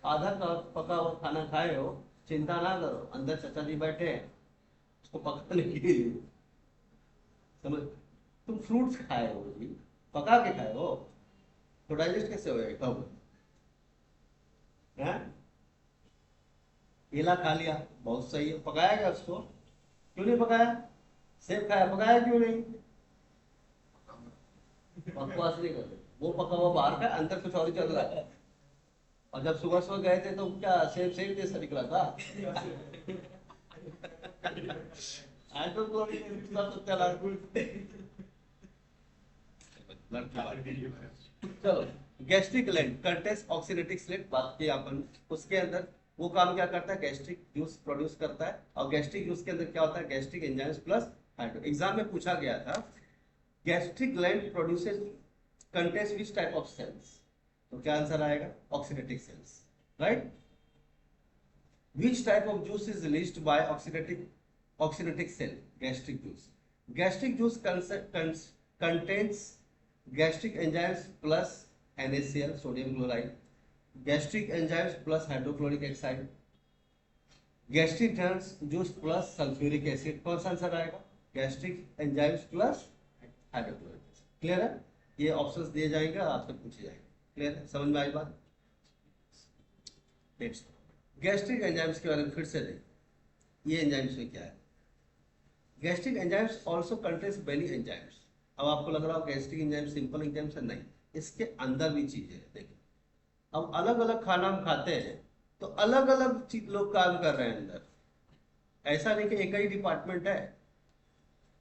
आधा पका हुआ खाना खाए हो, चिंता ना करो, अंदर चचा जी बैठे हैं उसको पकाने के लिए। समझ, तुम फ्रूट्स खाए हो जी, पका के खाए हो, तो डाइजेस्ट कैसे होएगा? हैं? केला खा लिया, बहुत सही है, पकाया क्या उसको? क्यों नहीं पकाया? सेब खाया, पकाया क्यों नहीं? बकवास नहीं करते, वो पका हुआ बाहर का, अंदर कुछ और ही चल रहा है। और जब सुबह सुबह गए थे तो क्या सेब सेब जैसा निकला था? हाइड्रोक्लोरिक तो चला। चलो, gastric gland contains oxidative slate बात की अपन। उसके अंदर वो काम क्या करता है? गैस्ट्रिक जूस प्रोड्यूस करता है। और गैस्ट्रिक जूस के अंदर क्या होता है? Gastric enzymes plus hydro. Exam में पूछा गया था gastric gland produces contains which type of cells, तो क्या आंसर आएगा? Oxidative cells, right? Which type of juice is released by oxidative cell? Gastric juice. Gastric juice contains gastric enzymes plus NaCl, sodium chloride, gastric enzymes plus hydrochloric acid, gastric juice plus sulfuric acid। कौन सा answer आएगा? gastric enzymes plus hydrochloric acid। Clear है? ये options दिए जाएंगे, आपसे पूछे जाएंगे। क्लियर है? समझ में आई बात? नेक्स्ट, गैस्ट्रिक एंजाइम्स के बारे में फिर से देखें, ये एंजाइम्स में क्या है? Gastric enzymes also contains many enzymes. अब आपको लग रहा हो गैस्ट्रिक एंजाइम सिंपल एंजाइम्स है, नहीं, इसके अंदर भी चीजें हैं। देखिए, अब अलग अलग खाना हम खाते हैं तो अलग अलग चीज लोग काम कर रहे हैं अंदर, ऐसा नहीं कि एक ही डिपार्टमेंट है।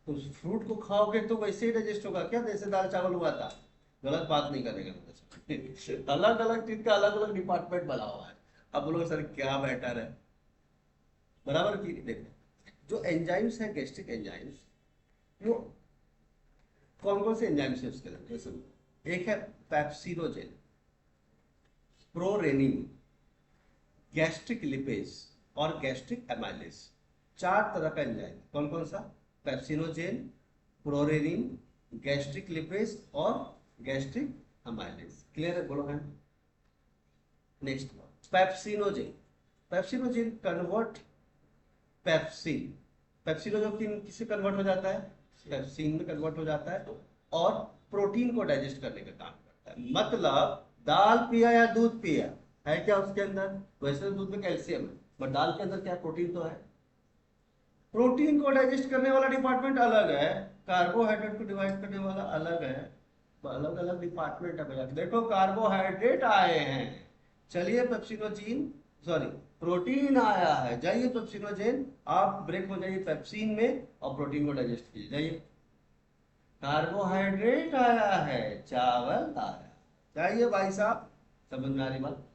तो उस फ्रूट को खाओगे तो वैसे ही डाइजेस्ट होगा क्या जैसे दाल चावल हुआ था? गलत बात नहीं करेगा अलग अलग चीज का अलग अलग डिपार्टमेंट बना हुआ है। अब बोलो सर क्या बेटर है, बराबर की? देखो, जो एंजाइम्स है गैस्ट्रिक एंजाइम्स, वो कौन कौन से एंजाइम्स है उसके अंदर? जैसे एक है पेप्सिनोजेन, प्रोरेनिन, गैस्ट्रिक लिपेज और गैस्ट्रिक एमाइलेज। चार तरह का एंजाइम, कौन कौन सा? पेप्सिनोजेन, प्रोरेनिन, गैस्ट्रिक लिपेज और गैस्ट्रिक एमाइलेज। क्लियर है? बोलो है। Next, pepsinogen. Pepsinogen convert pepsin, pepsinogen किससे कन्वर्ट हो जाता है? पेप्सिन में कन्वर्ट हो जाता है और प्रोटीन को डाइजेस्ट करने का काम करता है। मतलब दाल पिया या दूध पिया, है क्या उसके अंदर? वैसे तो दूध में कैल्शियम है, बट दाल के अंदर क्या प्रोटीन तो है। प्रोटीन को डाइजेस्ट करने वाला डिपार्टमेंट अलग है, कार्बोहाइड्रेट को डिवाइड करने वाला अलग है। तो अलग अलग डिपार्टमेंट है भैया। देखो कार्बोहाइड्रेट आए हैं, चलिए पेप्सिनोजेन, सॉरी प्रोटीन आया है, जाइए पेप्सिनोजेन, आप ब्रेक हो जाइए पेप्सिन में और प्रोटीन को डाइजेस्ट कीजिए, जाइए। कार्बोहाइड्रेट आया है, चावल आया, जाइए भाई साहब। समझ में आ रही बात?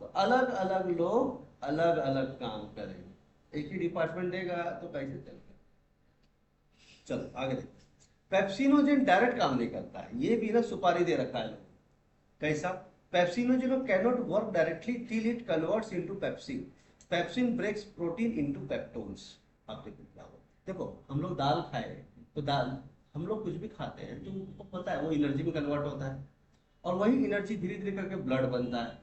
तो अलग अलग लोग अलग अलग काम करेंगे, एक ही डिपार्टमेंट देगा तो कैसे चलेगा? चलो आगे देखते। पेप्सिनोजेन डायरेक्ट काम नहीं करता है, ये भी ना सुपारी दे रखा है लोगों को। कैसा? Pepsinogen cannot work directly till it converts into pepsin. Pepsin breaks protein into peptones. आप देखो हम लोग दाल खाए तो दाल, हम लोग कुछ भी खाते हैं तो उनको पता है वो एनर्जी में कन्वर्ट होता है, और वही एनर्जी धीरे धीरे करके ब्लड बनता है,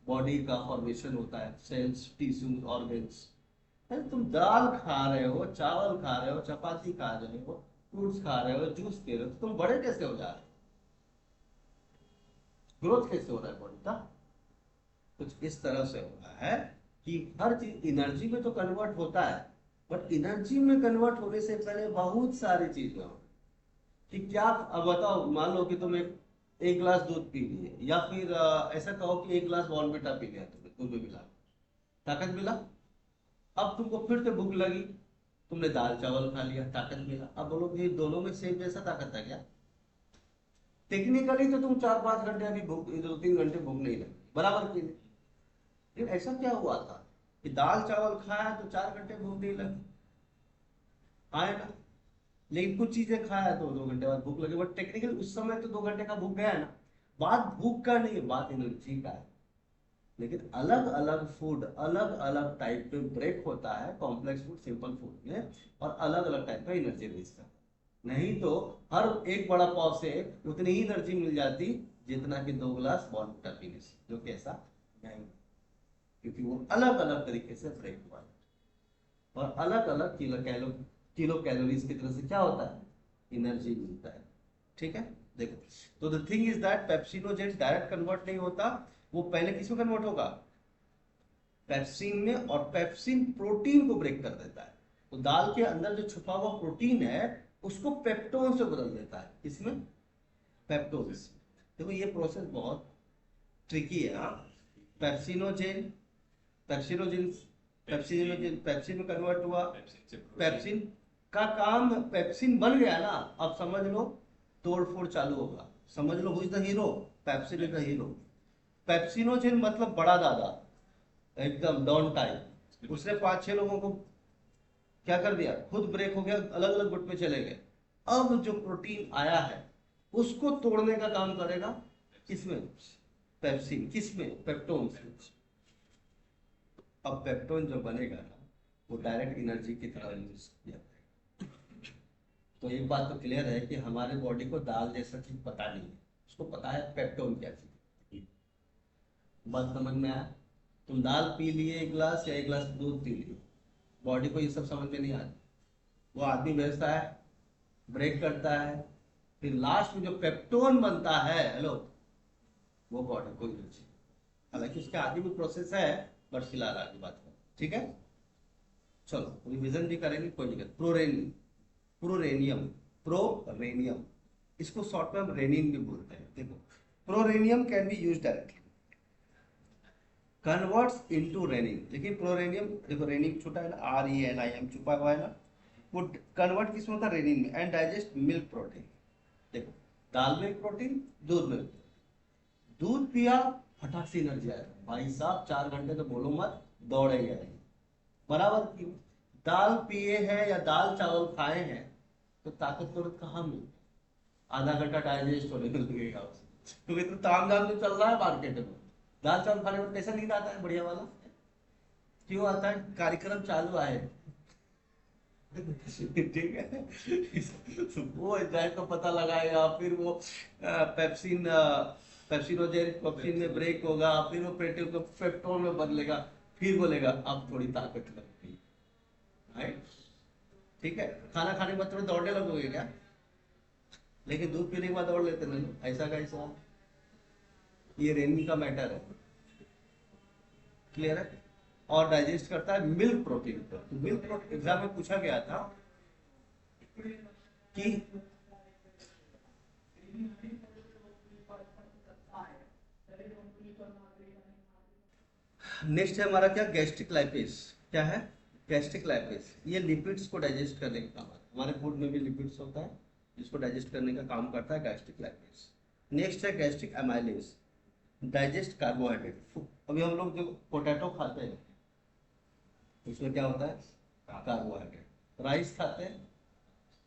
बॉडी का फॉर्मेशन होता है, सेल्स, टिश्यूज, ऑर्गन्स। तुम दाल खा रहे हो, चावल खा रहे हो, चपाती खा रहे हो, फ्रूट्स खा रहे हो, जूस पी रहे हो, तो तुम बड़े कैसे हो जा रहे हो? ग्रोथ कैसे हो रहा है बॉडी का? कुछ इस तरह से हो रहा है कि हर चीज एनर्जी में तो कन्वर्ट होता है, बट एनर्जी में कन्वर्ट होने से पहले बहुत सारी चीजें हो। कि क्या, अब बताओ, मान लो कि तुम एक गिलास दूध पी लिए, या फिर ऐसा कहो कि एक गिलास बॉर्नविटा पी लिया तुमने, दूध में मिला, ताकत मिला। अब तुमको फिर से भूख लगी, तुमने दाल चावल खा लिया, ताकत मिला। अब बोलो कि दोनों में सेम जैसा ताकत है क्या? टेक्निकली तो तुम 4-5 घंटे अभी भूख, 2-3 घंटे भूख नहीं लगी, बराबर की नहीं? लेकिन ऐसा क्या हुआ था कि दाल चावल खाया तो 4 घंटे भूख नहीं लगी? आए ना? लेकिन कुछ चीजें खाया तो 2 घंटे बाद भूख लगी, बट टेक्निकली उस समय तो 2 घंटे का भूख गया है ना। बात भूख का नहीं है, बात एनर्जी का है। लेकिन अलग अलग फूड अलग अलग टाइप में ब्रेक होता है कॉम्प्लेक्स फूड सिंपल फूड में, और अलग अलग टाइप का एनर्जी रिलीज करता है। नहीं तो हर एक बड़ा पाव से उतनी ही एनर्जी मिल जाती जितना कि 2 गिलास बॉर्नविटा पीने से, जो कि ऐसा नहीं, क्योंकि वो अलग अलग तरीके से ब्रेक हुआ है और अलग अलग किलो कैलोरीज की तरह से क्या होता है, एनर्जी मिलता है। ठीक है, देखो, तो the thing is that pepsinogen direct convert नहीं होता, वो पहले किसमें कन्वर्ट होगा, पेप्सिन में, और पेप्सिन प्रोटीन को ब्रेक कर देता है। तो दाल के अंदर जो छुपा हुआ प्रोटीन है उसको पेप्टोन से बदल देता है, किसमें, पेप्टोन से। देखो ये प्रोसेस बहुत ट्रिकी है। हाँ, पेप्सिनोजेन पेप्सिनोजेन पेप्सिनोजेन पेप्सिन में कन्वर्ट हुआ, पेप्सिन का काम, पेप्सिन बन गया ना, अब समझ लो तोड़ फोड़ चालू होगा। समझ लो, who is the hero, pepsin is the hero. Pepsinogen मतलब बड़ा दादा, एकदम डॉन टाइप, उसने 5-6 लोगों को क्या कर दिया, खुद ब्रेक हो गया, अलग अलग गुट में चले गए। अब जो प्रोटीन आया है उसको तोड़ने का काम करेगा, किसमें, पेप्सिन, किसमें, पेप्टोन से। अब पेप्टोन जो बनेगा ना, वो डायरेक्ट एनर्जी की तरह यूज किया जाएगा। तो एक बात तो क्लियर है कि हमारे बॉडी को दाल जैसा चीज पता नहीं है, उसको पता है पेप्टोन क्या चीज। बात समझ में आया, तुम दाल पी लिए 1 गिलास या 1 गिलास दूध पी लिए, बॉडी को ये सब समझ में नहीं आता। वो आदमी भेजता है, ब्रेक करता है, फिर लास्ट में जो पेप्टोन बनता है, हेलो, वो बॉडी को यूज, हालांकि उसके आगे भी प्रोसेस है, बट फिलहाल आगे बात करें। ठीक है, चलो रिविजन भी करेंगे, कोई दिक्कत। प्रोरेनियम प्रोरेनियम इसको शॉर्ट में हम रेनिन भी बोलते हैं। देखो, prorennin can be use directly, converts into rennin. लेकिन प्रोरेनियम, देखो रेनिन छोटा है ना, RENIM छुपा हुआ है ना, वो कन्वर्ट किस में होता है, रेनिन में, एंड डाइजेस्ट मिल्क प्रोटीन। देखो, दाल में प्रोटीन, दूध में, दूध पिया फटाक से एनर्जी आया भाई साहब, 4 घंटे तो बोलो मत, दौड़ेंगे नहीं, बराबर की। दाल पिए हैं या दाल चावल खाए हैं तो ताकत तुरंत कहाँ मिलती, आधा घंटा डाइजेस्ट होने में लगेगा उसे, क्योंकि तो ताम झाम जो चल रहा है मार्केट में। दाल चावल खाने में कैसा नींद आता है, बढ़िया वाला, क्यों आता है, कार्यक्रम चालू है। ठीक है, वो एंजाइम का पता लगाएगा, फिर वो पेप्सिन पेप्सिनोजेन पेप्सिन में ब्रेक होगा, फिर वो पेप्टोन को पेप्टोन में बदलेगा, फिर बोलेगा अब थोड़ी ताकत लग गई, राइट। ठीक है, खाना खाने के बाद थोड़े दौड़ने लगोगे क्या, लेकिन दूध पीने के बाद दौड़ लेते नहीं, ऐसा कैसा, ये रेनी का मैटर है, क्लियर है। और डाइजेस्ट करता है मिल्क प्रोटीन को। तो मिल्क प्रोटीन एग्जाम में पूछा गया था कि नेक्स्ट है हमारा क्या, गैस्ट्रिक लाइपेज। क्या है, गैस्ट्रिक लाइपेज, ये लिपिड्स को डाइजेस्ट करने का काम है, हमारे फूड में भी लिपिड्स होता है जिसको डाइजेस्ट करने का काम करता है गैस्ट्रिक लाइपेज। नेक्स्ट है गैस्ट्रिक एमाइलेज, डाइजेस्ट कार्बोहाइड्रेट। अभी हम लोग जो पोटैटो खाते हैं उसमें क्या होता है, कार्बोहाइड्रेट। राइस खाते हैं,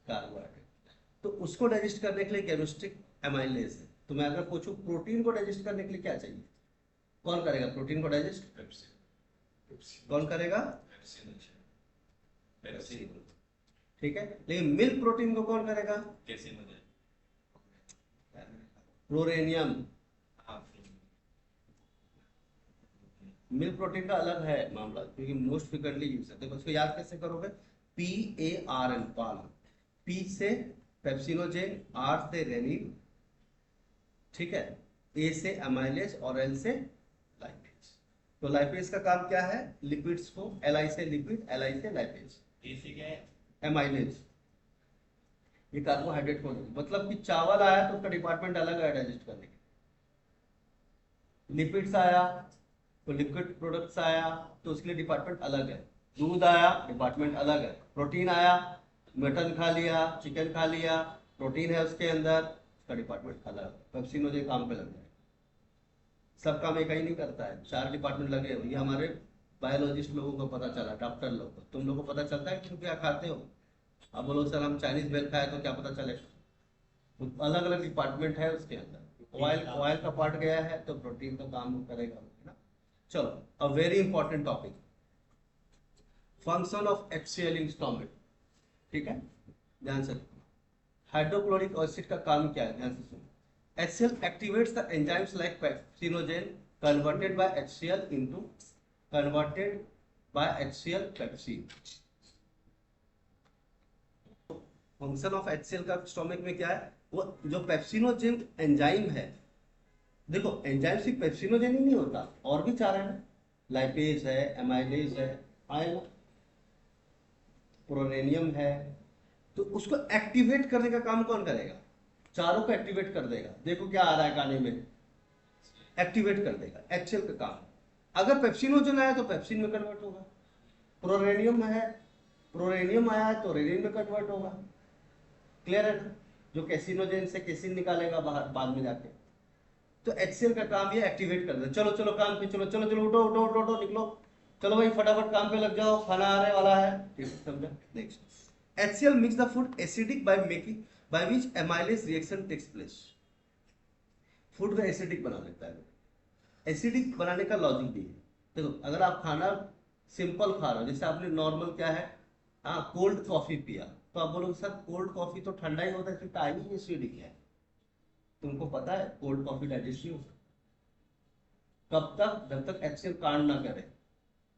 कार्बोहाइड्रेट। तो उसको डाइजेस्ट करने के लिए गैस्ट्रिक एमाइलेज है। तो मैं अगर पूछूं प्रोटीन को डाइजेस्ट करने के लिए क्या चाहिए, कौन करेगा प्रोटीन को डाइजेस्ट, कौन करेगा, ठीक है। लेकिन मिल्क प्रोटीन को कौन करेगा, प्रोरेनियम। मिल्क प्रोटीन का अलग है मामला, क्योंकि मोस्ट फ्रिक्वेंटली यूज है। देखो इसको याद कैसे करोगे, PARN, पान, P से पेप्सिनोजेन, R से रेनिन, ठीक है, A से अमाइलेज और L से लाइपेज। तो लाइपेज का काम क्या है, लिपिड्स को, Li से लिपिड, Li से लाइपेज, एमाइलेज, ये कार्बोहाइड्रेट को, मतलब कि चावल आया तो उसका डिपार्टमेंट अलग है डाइजेस्ट करने के, लिपिड्स आया तो लिक्विड प्रोडक्ट्स आया तो उसके लिए डिपार्टमेंट अलग है, दूध आया डिपार्टमेंट अलग है, प्रोटीन आया, मटन खा लिया, चिकन खा लिया, प्रोटीन है उसके अंदर, उसका डिपार्टमेंट अलग है। पेप्सिनोजेन काम पे लग जाए, सब काम एक ही नहीं करता है, 4 डिपार्टमेंट लगे हुए। ये हमारे बायोलॉजिस्ट लोगों को पता चला, डॉक्टर लोग को, तुम लोगों को पता चलता है कि तुम क्या खाते हो। अब बोलो सर हम चाइनीज बेल खाए तो क्या पता चलेगा, तो अलग अलग डिपार्टमेंट है उसके अंदर। ऑयल का पार्ट गया है तो प्रोटीन का काम करेगा, है ना। चलो, a very important topic, function of HCl in stomach. ठीक है, ध्यान से। हाइड्रोक्लोरिक एसिड का काम क्या है, ध्यान से सुनो। HCl activates the enzymes like pepsinogen converted by HCl into converted by HCl pepsin। Function of HCl का स्टोमक में क्या है, वो जो पेप्सिनोजेन एंजाइम है, देखो एंजाइम सिर्फ पेप्सिनोजेन ही नहीं होता, और भी चार है ना, लाइपेज है, एमाइलेज है, आएगा, प्रोरेनियम है, तो उसको एक्टिवेट करने का काम कौन करेगा, चारों को एक्टिवेट कर देगा। देखो क्या आ रहा है गाने में, एक्टिवेट कर देगा, HCl का काम। अगर पेप्सिनोजन आया तो पेप्सिन में कन्वर्ट होगा, प्रोरेनियम है, प्रोरेनियम आया है तो रेनिन में कन्वर्ट होगा। क्लियर है ना, जो कैसिनोजेन से केसिन निकालेगा बाहर बाद में जाके। तो HCl का काम ये एक्टिवेट कर दे। चलो चलो काम पे चलो, चलो चलो उठो उठो उठो उठो, निकलो, चलो भाई फटाफट काम पे लग जाओ, खाना आने वाला है। ठीक है, समझा। Next, HCl makes the food acidic by which amylase reaction takes place। Food को एसिडिक बना देता है। एसिडिक बनाने का लॉजिक भी है। देखो अगर आप खाना सिंपल खा रहे हो, जैसे आपने नॉर्मल क्या है, हाँ कोल्ड कॉफी पिया, तो आप बोलोगे सर कोल्ड कॉफी तो ठंडा ही होता है, फिर टाइम ही एसिडिक है। तुमको पता है कोल्ड कॉफी डाइजेस्ट नहीं होता कब तक, जब तक HCl कांड ना करे।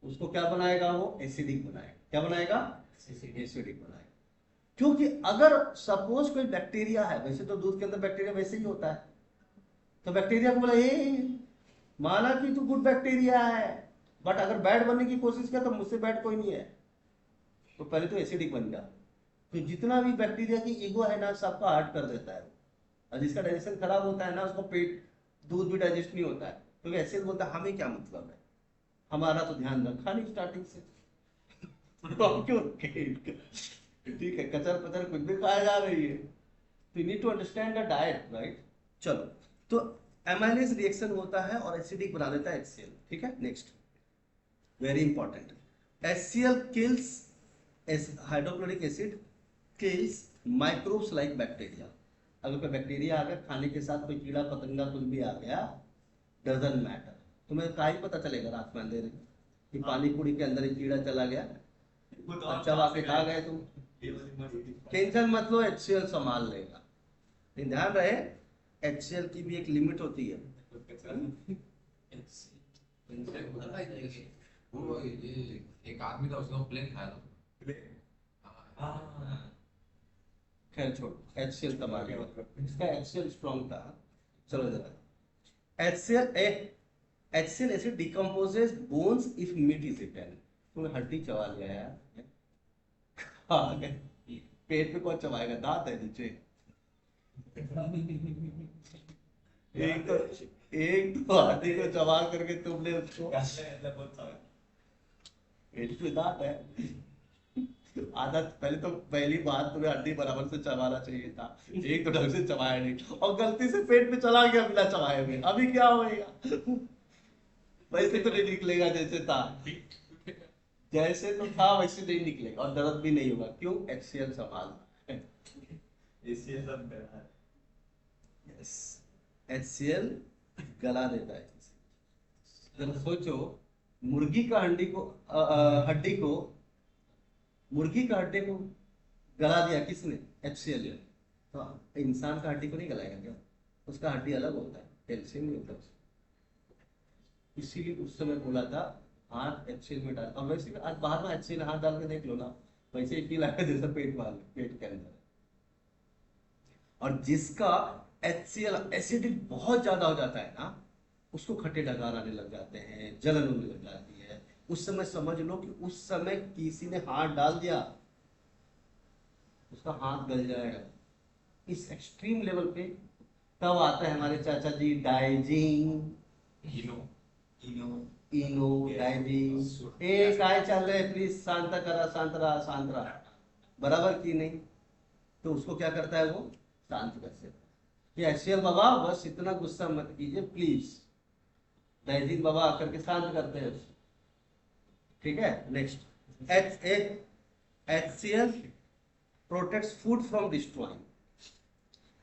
उसको क्या बनाएगा, वो एसिडिक बनाएगा। क्या बनाएगा, एसिडिक बनाएगा। क्योंकि अगर सपोज कोई बैक्टीरिया है, वैसे तो दूध के अंदर बैक्टीरिया वैसे ही होता है, तो बैक्टीरिया को बोला माना कि तू गुड बैक्टीरिया है, बट अगर बैड बनने की कोशिश किया तो मुझसे बैड कोई नहीं है, तो पहले तो एसिडिक बन गया। तो जितना भी बैक्टीरिया की ईगो है ना, सबका हार्ट कर देता है। और जिसका डाइजेशन खराब होता है ना, उसको पेट दूध भी डाइजेस्ट नहीं होता है, क्योंकि एसिड बोलता है हमें क्या मतलब है, हमारा तो ध्यान रखा नहीं स्टार्टिंग से। तो क्यों ठीक है, कचर पचर कुछ भी खाया जा रही है, तो you need to understand the diet, right. चलो, तो एमाइलेज रिएक्शन होता है और एसिडिक बना देता है HCl। ठीक है, next very important, HCl kills, hydrochloric acid kills microbes like bacteria. अगर कोई बैक्टीरिया आ गया खाने के साथ, कोई कीड़ा पतंगा कुछ भी आ गया, डजंट मैटर, तुम्हें का ही पता चलेगा रात में अंधेरे कि पानी पूरी के अंदर एक कीड़ा चला गया, अच्छा वाके खा गए तुम, टेंशन मत लो, HCl संभाल लेगा। लेकिन ध्यान रहे HCl की भी एक लिमिट होती है। वो ये एक आदमी था, उसने प्लेन खाया था। खैर छोड़, HCl कम आ गया, इसका HCl स्ट्रॉन्ग था। चलो जरा, HCl acid decomposes bones if meat is eaten. तुमने हड्डी चबा लिया यार, हाँ पेट पे कौन चबाएगा, दांत है नीचे। एक तो हड्डी को चबा करके तुमने उसको, पेट में दांत है, आदत, पहले तो पहली बात तुम्हें हड्डी बराबर से चबाना चाहिए था, एक तो ढंग से चबाया नहीं और गलती से पेट में चला गया बिना चबाए हुए, अभी क्या होएगा, वैसे तो नहीं निकलेगा जैसे था, जैसे तो था वैसे नहीं निकलेगा और दर्द भी नहीं होगा। क्यों, HCl संभाल, HCl गला देता है। जरा सोचो, मुर्गी का हड्डी को मुर्गी का हड्डी को गला दिया किसने, HCl। तो इंसान का हड्डी को नहीं गलाएगा क्या, उसका हड्डी अलग होता है, कैल्शियम नहीं होता उसका। इसीलिए उस समय बोला था हाथ HCl में डाल, और वैसे भी आज बाहर में HCl हाथ डाल के देख लो ना, वैसे ही फील आएगा जैसा पेट के अंदर। और जिसका HCl एसिडिक बहुत ज्यादा हो जाता है ना, उसको खट्टे डकार आने लग जाते हैं, जलन होने लग जाती है। उस समय समझ लो कि उस समय किसी ने हाथ डाल दिया, उसका हाथ गल जाएगा। इस एक्सट्रीम लेवल पे तब आता है हमारे चाचा जी डाइजिंग, इनो डाइजिंग, ए काय चल रहे प्लीज शांत करा, शांत रहा, बराबर की नहीं, तो उसको क्या करता है वो, शांत कर देता है। HCl बाबा बस इतना गुस्सा मत कीजिए प्लीज, डाइजिंग बाबा आकर के शांत करते हैं उसको। ठीक है, next, HCl protects food from destroying,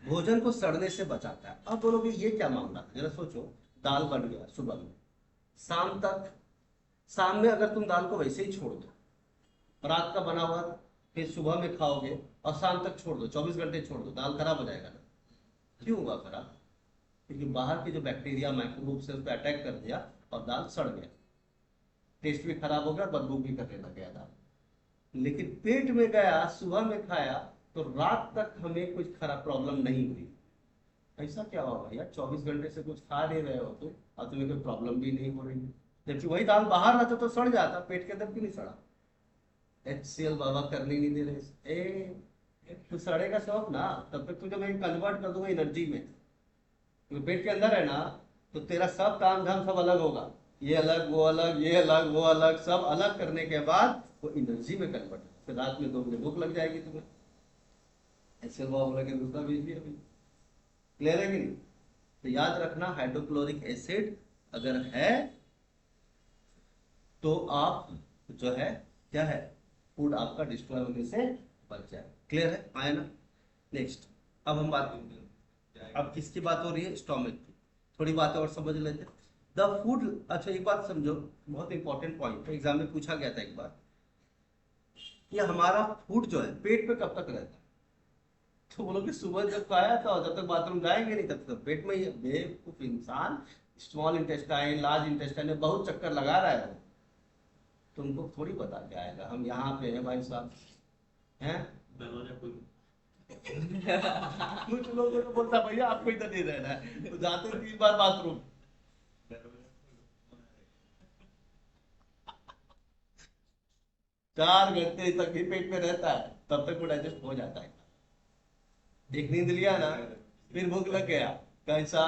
भोजन को सड़ने से बचाता है। अब बोलोगे ये क्या मामला था, जरा सोचो, दाल बन गया सुबह में, शाम तक, शाम में अगर तुम दाल को वैसे ही छोड़ दो, रात का बना हुआ फिर सुबह में खाओगे और शाम तक छोड़ दो, 24 घंटे छोड़ दो, दाल खराब हो जाएगा ना। क्यों हुआ खराब? क्योंकि बाहर के जो बैक्टीरिया माइक्रोब से उस पर अटैक कर दिया और दाल सड़ गया, टेस्ट भी खराब हो गया, बदबू भी करने लग गया दाल। लेकिन पेट में गया, सुबह में खाया, तो रात तक हमें कुछ खराब प्रॉब्लम नहीं हुई। ऐसा क्या हुआ भैया, 24 घंटे से कुछ खा नहीं रहे हो तुम और तुम्हें कोई प्रॉब्लम भी नहीं हो रही, जबकि वही दाल बाहर रहता तो सड़ जाता, पेट के अंदर क्यों नहीं सड़ा? HCL बाबा करने नहीं दे रहे। तू सड़ेगा सब ना, तब तक तुझे मैं कन्वर्ट कर दूंगा एनर्जी में। तो पेट के अंदर है ना, तो तेरा सब काम धाम सब अलग होगा, ये अलग वो अलग, ये अलग वो अलग, सब अलग करने के बाद वो एनर्जी में कन्वर्ट, फिर रात में 2 बजे भूख लग जाएगी तुम्हें। ऐसे हुआ बोला कि दूसरा भेज दिया अभी। क्लियर है कि नहीं? तो याद रखना, हाइड्रोक्लोरिक एसिड अगर है तो आप जो है क्या है, फूड आपका डिस्ट्रॉय होने से बच जाए। क्लियर है, आया ना? नेक्स्ट, अब हम बात, अब किसकी बात हो रही है? स्टोमक की। थोड़ी बातें और समझ लेते हैं। द फूड, अच्छा एक बात समझो, बहुत इंपॉर्टेंट पॉइंट है, एग्जाम में पूछा गया था एक बार, कि हमारा फूड जो है पेट पे कब तक रहता है? तो बोलो कि सुबह जब खाया था, जब तक बाथरूम जाएंगे नहीं तब तक पेट में ही है। बेवकूफ इंसान, स्मॉल इंटेस्टाइन लार्ज इंटेस्टाइन में बहुत चक्कर लगा रहा है वो, तुमको थोड़ी बता के आएगा। हम यहाँ पे हैं भाई साहब, हैं दरवाजा खोल। कुछ लोगों को बोलता भैया आपको इधर नहीं रहना है, तो जाते 3 बार बाथरूम। दरवाजा खोल। 4 घंटे तक ही पेट में रहता है, तब तक वो डाइजेस्ट हो जाता है। एक नींद लिया ना, फिर भूख लग गया, कैसा?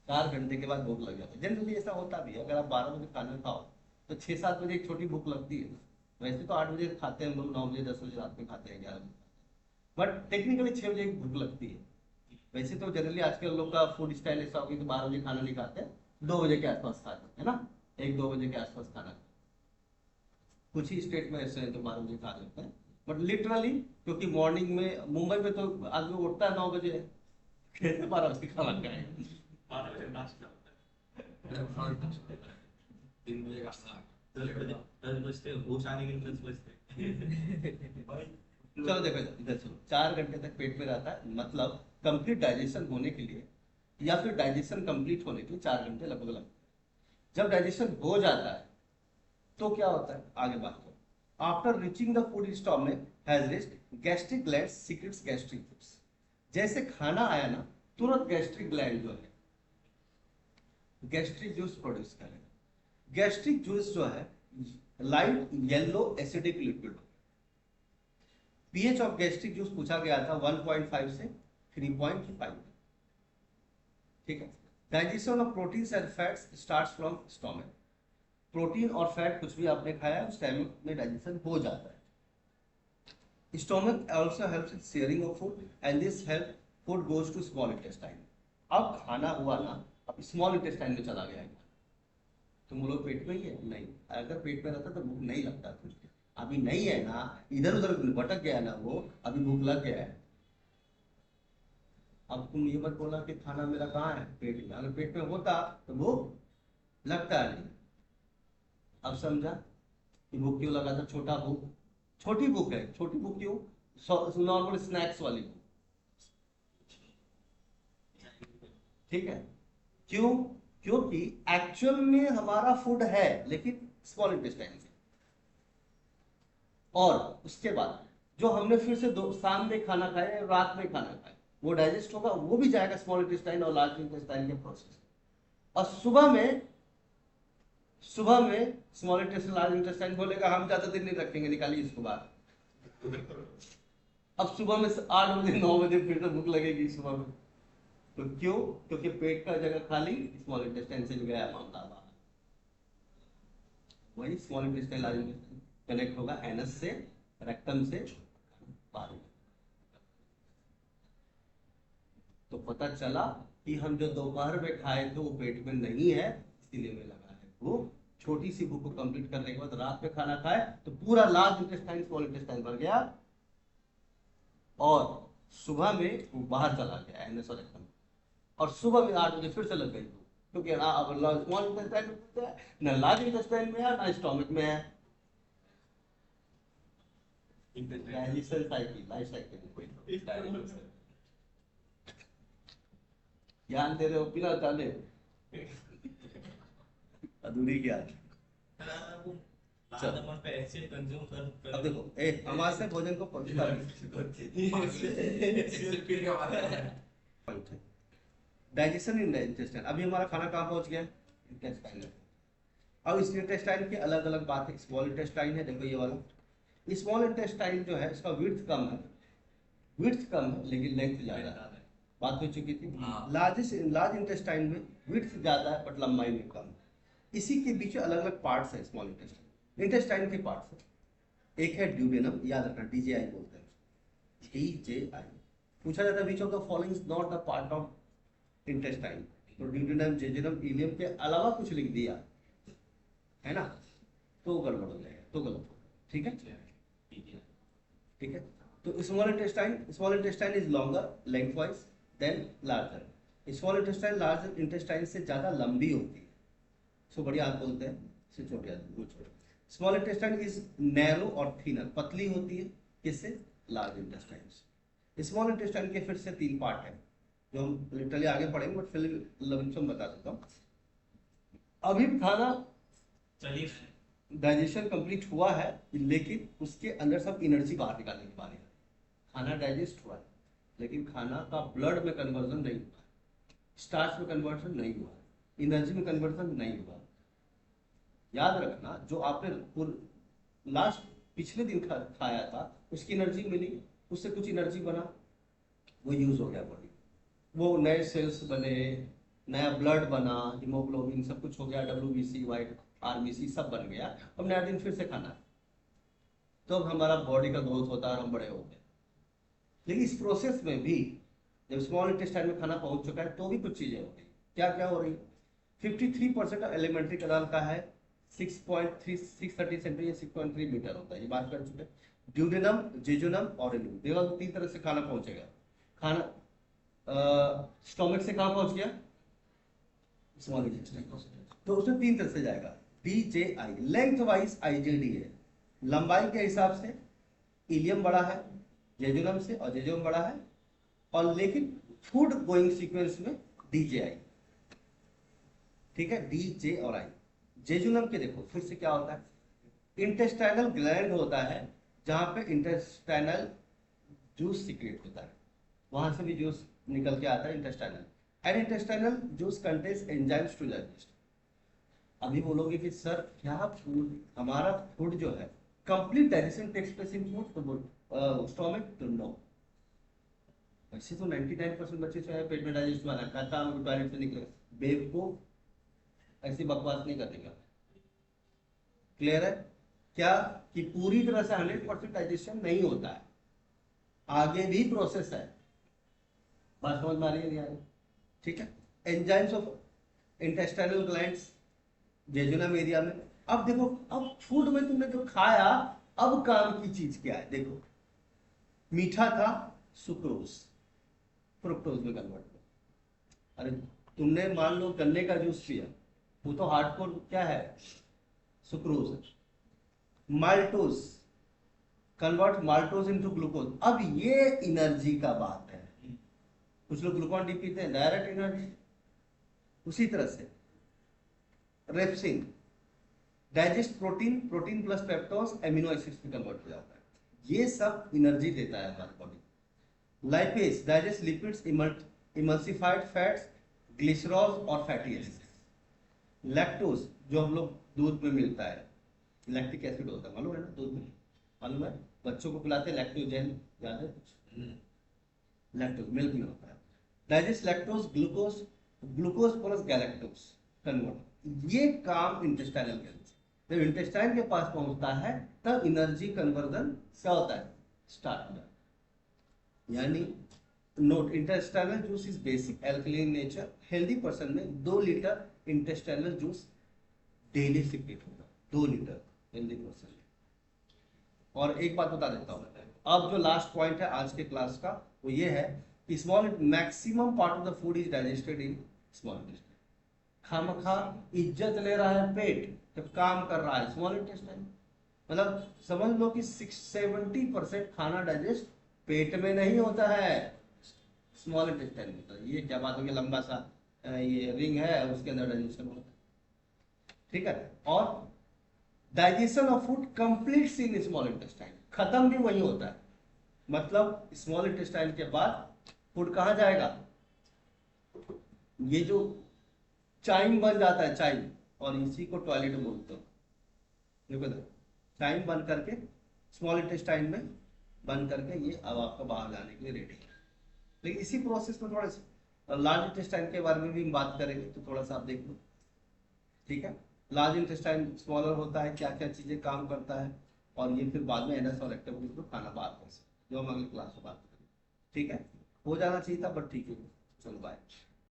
4 घंटे के बाद भूख लग जाता है। जनरली ऐसा होता भी है, अगर आप 12 बजे खाना खाओ तो 6-7 बजे एक छोटी भूख लगती है। वैसे तो 8 बजे खाते हैं हम लोग, 9 बजे 10 बजे रात में खाते हैं, 11 बजे, बट टेक्निकली 6 बजे एक भूख लगती है। वैसे तो जनरली आजकल लोग का फूड स्टाइल ऐसा हो गया कि 12 बजे खाना नहीं खाते, 2 बजे के आसपास खाते हैं ना, 1-2 बजे के आसपास खाना। कुछ ही स्टेट में ऐसे हैं तो 12 बजे खा लेते हैं, बट लिटरली, क्योंकि मॉर्निंग में मुंबई में तो आदमी उठता है 9 बजे, कैसे 12 बजे खाना खाए? 12 बजे नाश्ता होता है। 3 बजे का स्नाक। 10 बजते होश आने के लिए 10 बजते। चलो देखो इधर, चलो 4 घंटे तक पेट में रहता है, मतलब कंप्लीट डाइजेशन होने के लिए या फिर डाइजेशन कंप्लीट होने के लिए 4 घंटे लगभग लगते हैं। जब डाइजेशन हो जाता है तो क्या होता है, आगे बात करो। After reaching the food stomach has reached, gastric gland secrets gastric juice. जैसे खाना आया ना, तुरंत गैस्ट्रिक ग्लैंड जो है गैस्ट्रिक जूस प्रोड्यूस करेगा। गैस्ट्रिक जूस जो है light yellow acidic liquid. PH of gastric juice पूछा गया था 1.5 से 3.5। ठीक है। Digestion of proteins and fats starts from stomach. Protein और फैट कुछ भी आपने खाया है, स्टोमक में डाइजेशन हो जाता है। Stomach also helps in sharing of food and this help food goes to small intestine. अब खाना हुआ ना, अब स्मॉल इंटेस्टाइन में चला गया है, तुम लोग पेट में ही है नहीं, अगर पेट में रहता तो भूख नहीं लगता तुझे, अभी नहीं है ना, इधर उधर भटक गया ना वो, अभी भूख लग गया है। अब तुम ये मत बोला कि खाना मेरा कहाँ है, पेट में। अगर पेट में होता तो भूख लगता नहीं। अब समझा कि भूख क्यों लगा था? छोटा भूख, छोटी भूख है। छोटी भूख क्यों? नॉर्मल स्नैक्स वाली भूख। ठीक है, क्यों? क्योंकि एक्चुअल में हमारा फूड है लेकिन स्मॉल इंटेस्टाइन में, और उसके बाद जो हमने फिर से शाम में खाना खाया, रात में खाना खाया, वो डाइजेस्ट होगा, वो भी जाएगा स्मॉल इंटेस्टाइन और लार्ज इंटेस्टाइन के प्रोसेस। और सुबह में स्मॉल इंटेस्टाइन लार्ज इंटेस्टाइन बोलेगा हम ज्यादा दिन नहीं रखेंगे, निकालिए इसको बाहर। अब सुबह में 8 बजे 9 बजे फिर से भूख लगेगी सुबह में, तो क्यों? क्योंकि पेट का जगह खाली, स्मॉल इंटेस्टाइन से भी गया मामला बाहर। वही small intestine large intestine connect होगा एनस से, रेक्टम से बाहर। तो पता चला कि हम जो दोपहर में खाए थे वो पेट में नहीं है, इसीलिए में लगा है भूख। छोटी सी भूख को कंप्लीट करने के बाद रात में खाना खाए तो पूरा लार्ज इंटेस्टाइन स्मॉल इंटेस्टाइन भर गया, और सुबह में वो बाहर चला गया एनएस और रेक्टम, और सुबह में 8 बजे फिर से लग गई भूख, क्योंकि ना अब स्मॉल इंटेस्टाइन में होता है, ना लार्ज इंटेस्टाइन में है, ना स्टोमक में है। डाइजेशन साइकिल, लाइफ साइकिल ध्यान दे रहे हो बिना जाने, अधूरी क्या। लार्ज अमाउंट पे एसिड कंज्यूम कर अब देखो हमारे से भोजन को पहुंचता डाइजेशन इन इंटेस्टाइन। अभी हमारा खाना कहाँ पहुंच गया, इंटेस्टाइन में। अब इस इंटेस्टाइन की अलग अलग बात है। स्मॉल इंटेस्टाइन है, देखो ये वाला स्मॉल इंटेस्टाइन जो है इसका विड्थ कम है, लेकिन लेंथ ज्यादा है, बात हो चुकी थी। लार्ज इंटेस्टाइन में विड्थ ज्यादा है बट लंबाई में कम है। इसी के बीच अलग अलग पार्ट्स है स्मॉल इंटेस्टाइन के पार्ट्स है। एक है ड्यूडेनम, याद रखना DJI बोलते हैं, DJI। पूछा जाता है which of the following is not the part of intestine, तो ड्यूडेनम, जेजुनम, इलियम के अलावा कुछ लिख दिया है ना, तो गड़बड़ हो जाएगा, तो गलत होगा। ठीक है। तो small intestine is longer length wise then larger. Small intestine larger intestine से ज्यादा लंबी होती है, सो बड़ी हाथ बोलते हैं, से छोटी हाथ। स्मॉल इंटेस्टाइन इज नैरो और थिनर, पतली होती है, किससे, लार्ज इंटेस्टाइन से। स्मॉल इंटेस्टाइन के फिर से 3 पार्ट है जो हम लिटरली आगे पढ़ेंगे, बट फिर बता देता हूँ। अभी खाना चलिए डाइजेशन कंप्लीट हुआ है, लेकिन उसके अंदर सब एनर्जी बाहर निकालने की बारी है। खाना डाइजेस्ट हुआ है, लेकिन खाना का ब्लड में कन्वर्जन नहीं हुआ, स्टार्च में कन्वर्जन नहीं हुआ, एनर्जी में कन्वर्जन नहीं हुआ। याद रखना, जो आपने लास्ट पिछले दिन खाया था उसकी एनर्जी मिली, उससे कुछ एनर्जी बना, वो यूज हो गया बॉडी, वो नए सेल्स बने, नया ब्लड बना, हीमोग्लोबिन सब कुछ हो गया, WBC, व्हाइट RBC सब बन गया। अब नया दिन फिर से खाना है, तो अब हमारा बॉडी का ग्रोथ होता है और हम बड़े होते हैं। लेकिन इस प्रोसेस में भी जब स्मॉल इंटेस्टाइन में खाना पहुंच चुका है तो भी कुछ चीजें हो रही। क्या क्या हो रही है? 53% ऑफ एलिमेंट्री कनाल का है 630 सेंटीमीटर, 6.3 मीटर होता है, ये बात कर चुके हैं। ड्यूडेनम, जेजुनम और इल्यूम, देखो 3 तरह से खाना पहुंचेगा। खाना स्टोमक से कहाँ पहुंच गया, स्मॉल इंटेस्टाइन, तो उसमें 3 तरह से जाएगा। DJI लेंथ वाइज IJD है, लंबाई के हिसाब से इलियम बड़ा है जेजुनम से और जेजुनम बड़ा है, और लेकिन फूड गोइंग सीक्वेंस में DJI। ठीक है, DJ और I। जेजुनम के देखो फिर से क्या होता है, इंटेस्टाइनल ग्लैंड होता है जहां पे इंटेस्टाइनल जूस सीक्रेट होता है, वहां से भी जूस निकल के आता है intestinal, and intestinal juice contains enzymes to digest. अभी बोलोगे कि सर क्या फूड, हमारा फूड जो है complete digestion takes place in food, तो स्टोमक, तो नो। वैसे तो 99% बच्चे जो है पेट में डाइजेस्ट वाला खाता है, टॉयलेट से निकले, बेवकूफ, ऐसी बकवास नहीं करेगा। क्लियर है क्या, कि पूरी तरह से 100% डाइजेशन नहीं होता है, आगे भी प्रोसेस है, बात समझ में आ रही है नहीं आ रही? ठीक है, enzymes of intestinal glands jejunum area में। अब देखो, अब फूड में तुमने जो खाया, अब काम की चीज क्या है, देखो मीठा था, सुक्रोज फ्रुक्टोज में कन्वर्ट हुआ। अरे तुमने मान लो गन्ने का जूस पिया, वो तो हार्डकोर क्या है, सुक्रोज है। Maltose convert maltose into glucose. अब ये एनर्जी का बात है, कुछ लोग ग्लूकॉन डी पीते हैं, डायरेक्ट एनर्जी। उसी तरह से pepsin digest protein, protein plus peptones amino acids में कन्वर्ट हो जाता है, ये सब एनर्जी देता है हमारी body. Lipase digest lipids, emulsified fats, glycerol और फैटी एसिड्स। लैक्टोज जो हम लोग दूध में मिलता है, लैक्टिक एसिड होता है, मालूम है ना, दूध में मालूम है, बच्चों को पिलाते हैं लैक्टोजेन, याद है कुछ, लैक्टोज मिल्क में होता है। Digest lactose, glucose, glucose plus galactose convert, ये काम इंटेस्टाइनल के, जब इंटेस्टाइन के पास पहुंचता है तब एनर्जी कन्वर्जन क्या होता है, स्टार्ट हो जाता है। यानी note, intestinal juice is basic alkaline nature, healthy person में 2 litre intestinal juice daily secret होगा, 2 लीटर हेल्दी पर्सन। और एक बात बता देता हूँ, अब जो लास्ट पॉइंट है आज के क्लास का वो ये है कि small maximum part of the food is digested in small intestine. खामखा इज्जत ले रहा है पेट जब काम कर रहा है स्मॉल इंटेस्टाइन। मतलब समझ लो कि 70% खाना डाइजेस्ट पेट में नहीं होता है, स्मॉल इंटेस्टाइन में होता है। ये क्या बात होगी, लंबा सा ये रिंग है उसके अंदर डाइजेशन होता है, ठीक है। और digestion of food completes in small intestine, खत्म भी वही होता है। मतलब स्मॉल इंटेस्टाइन के बाद फूड कहाँ जाएगा, ये जो चाइम बन जाता है चाइम, और इसी को टॉयलेट बोलते हैं। देखो ना, चाइम बन करके स्मॉल इंटेस्टाइन में बन करके ये अब आपका बाहर जाने के लिए रेडी है। लेकिन इसी प्रोसेस में थोड़ा सा लार्ज इंटेस्टाइन के बारे में भी हम बात करेंगे, तो थोड़ा सा आप देख लो, ठीक है। लार्ज इंटेस्टाइन स्मॉलर होता है, क्या क्या चीजें काम करता है, और ये फिर बाद में एनएस और एक्टिविटीज को खाना बात कर सकते, जो हम अगली क्लास में बात करेंगे, ठीक है। हो जाना चाहिए था बट ठीक है, चलो बाय।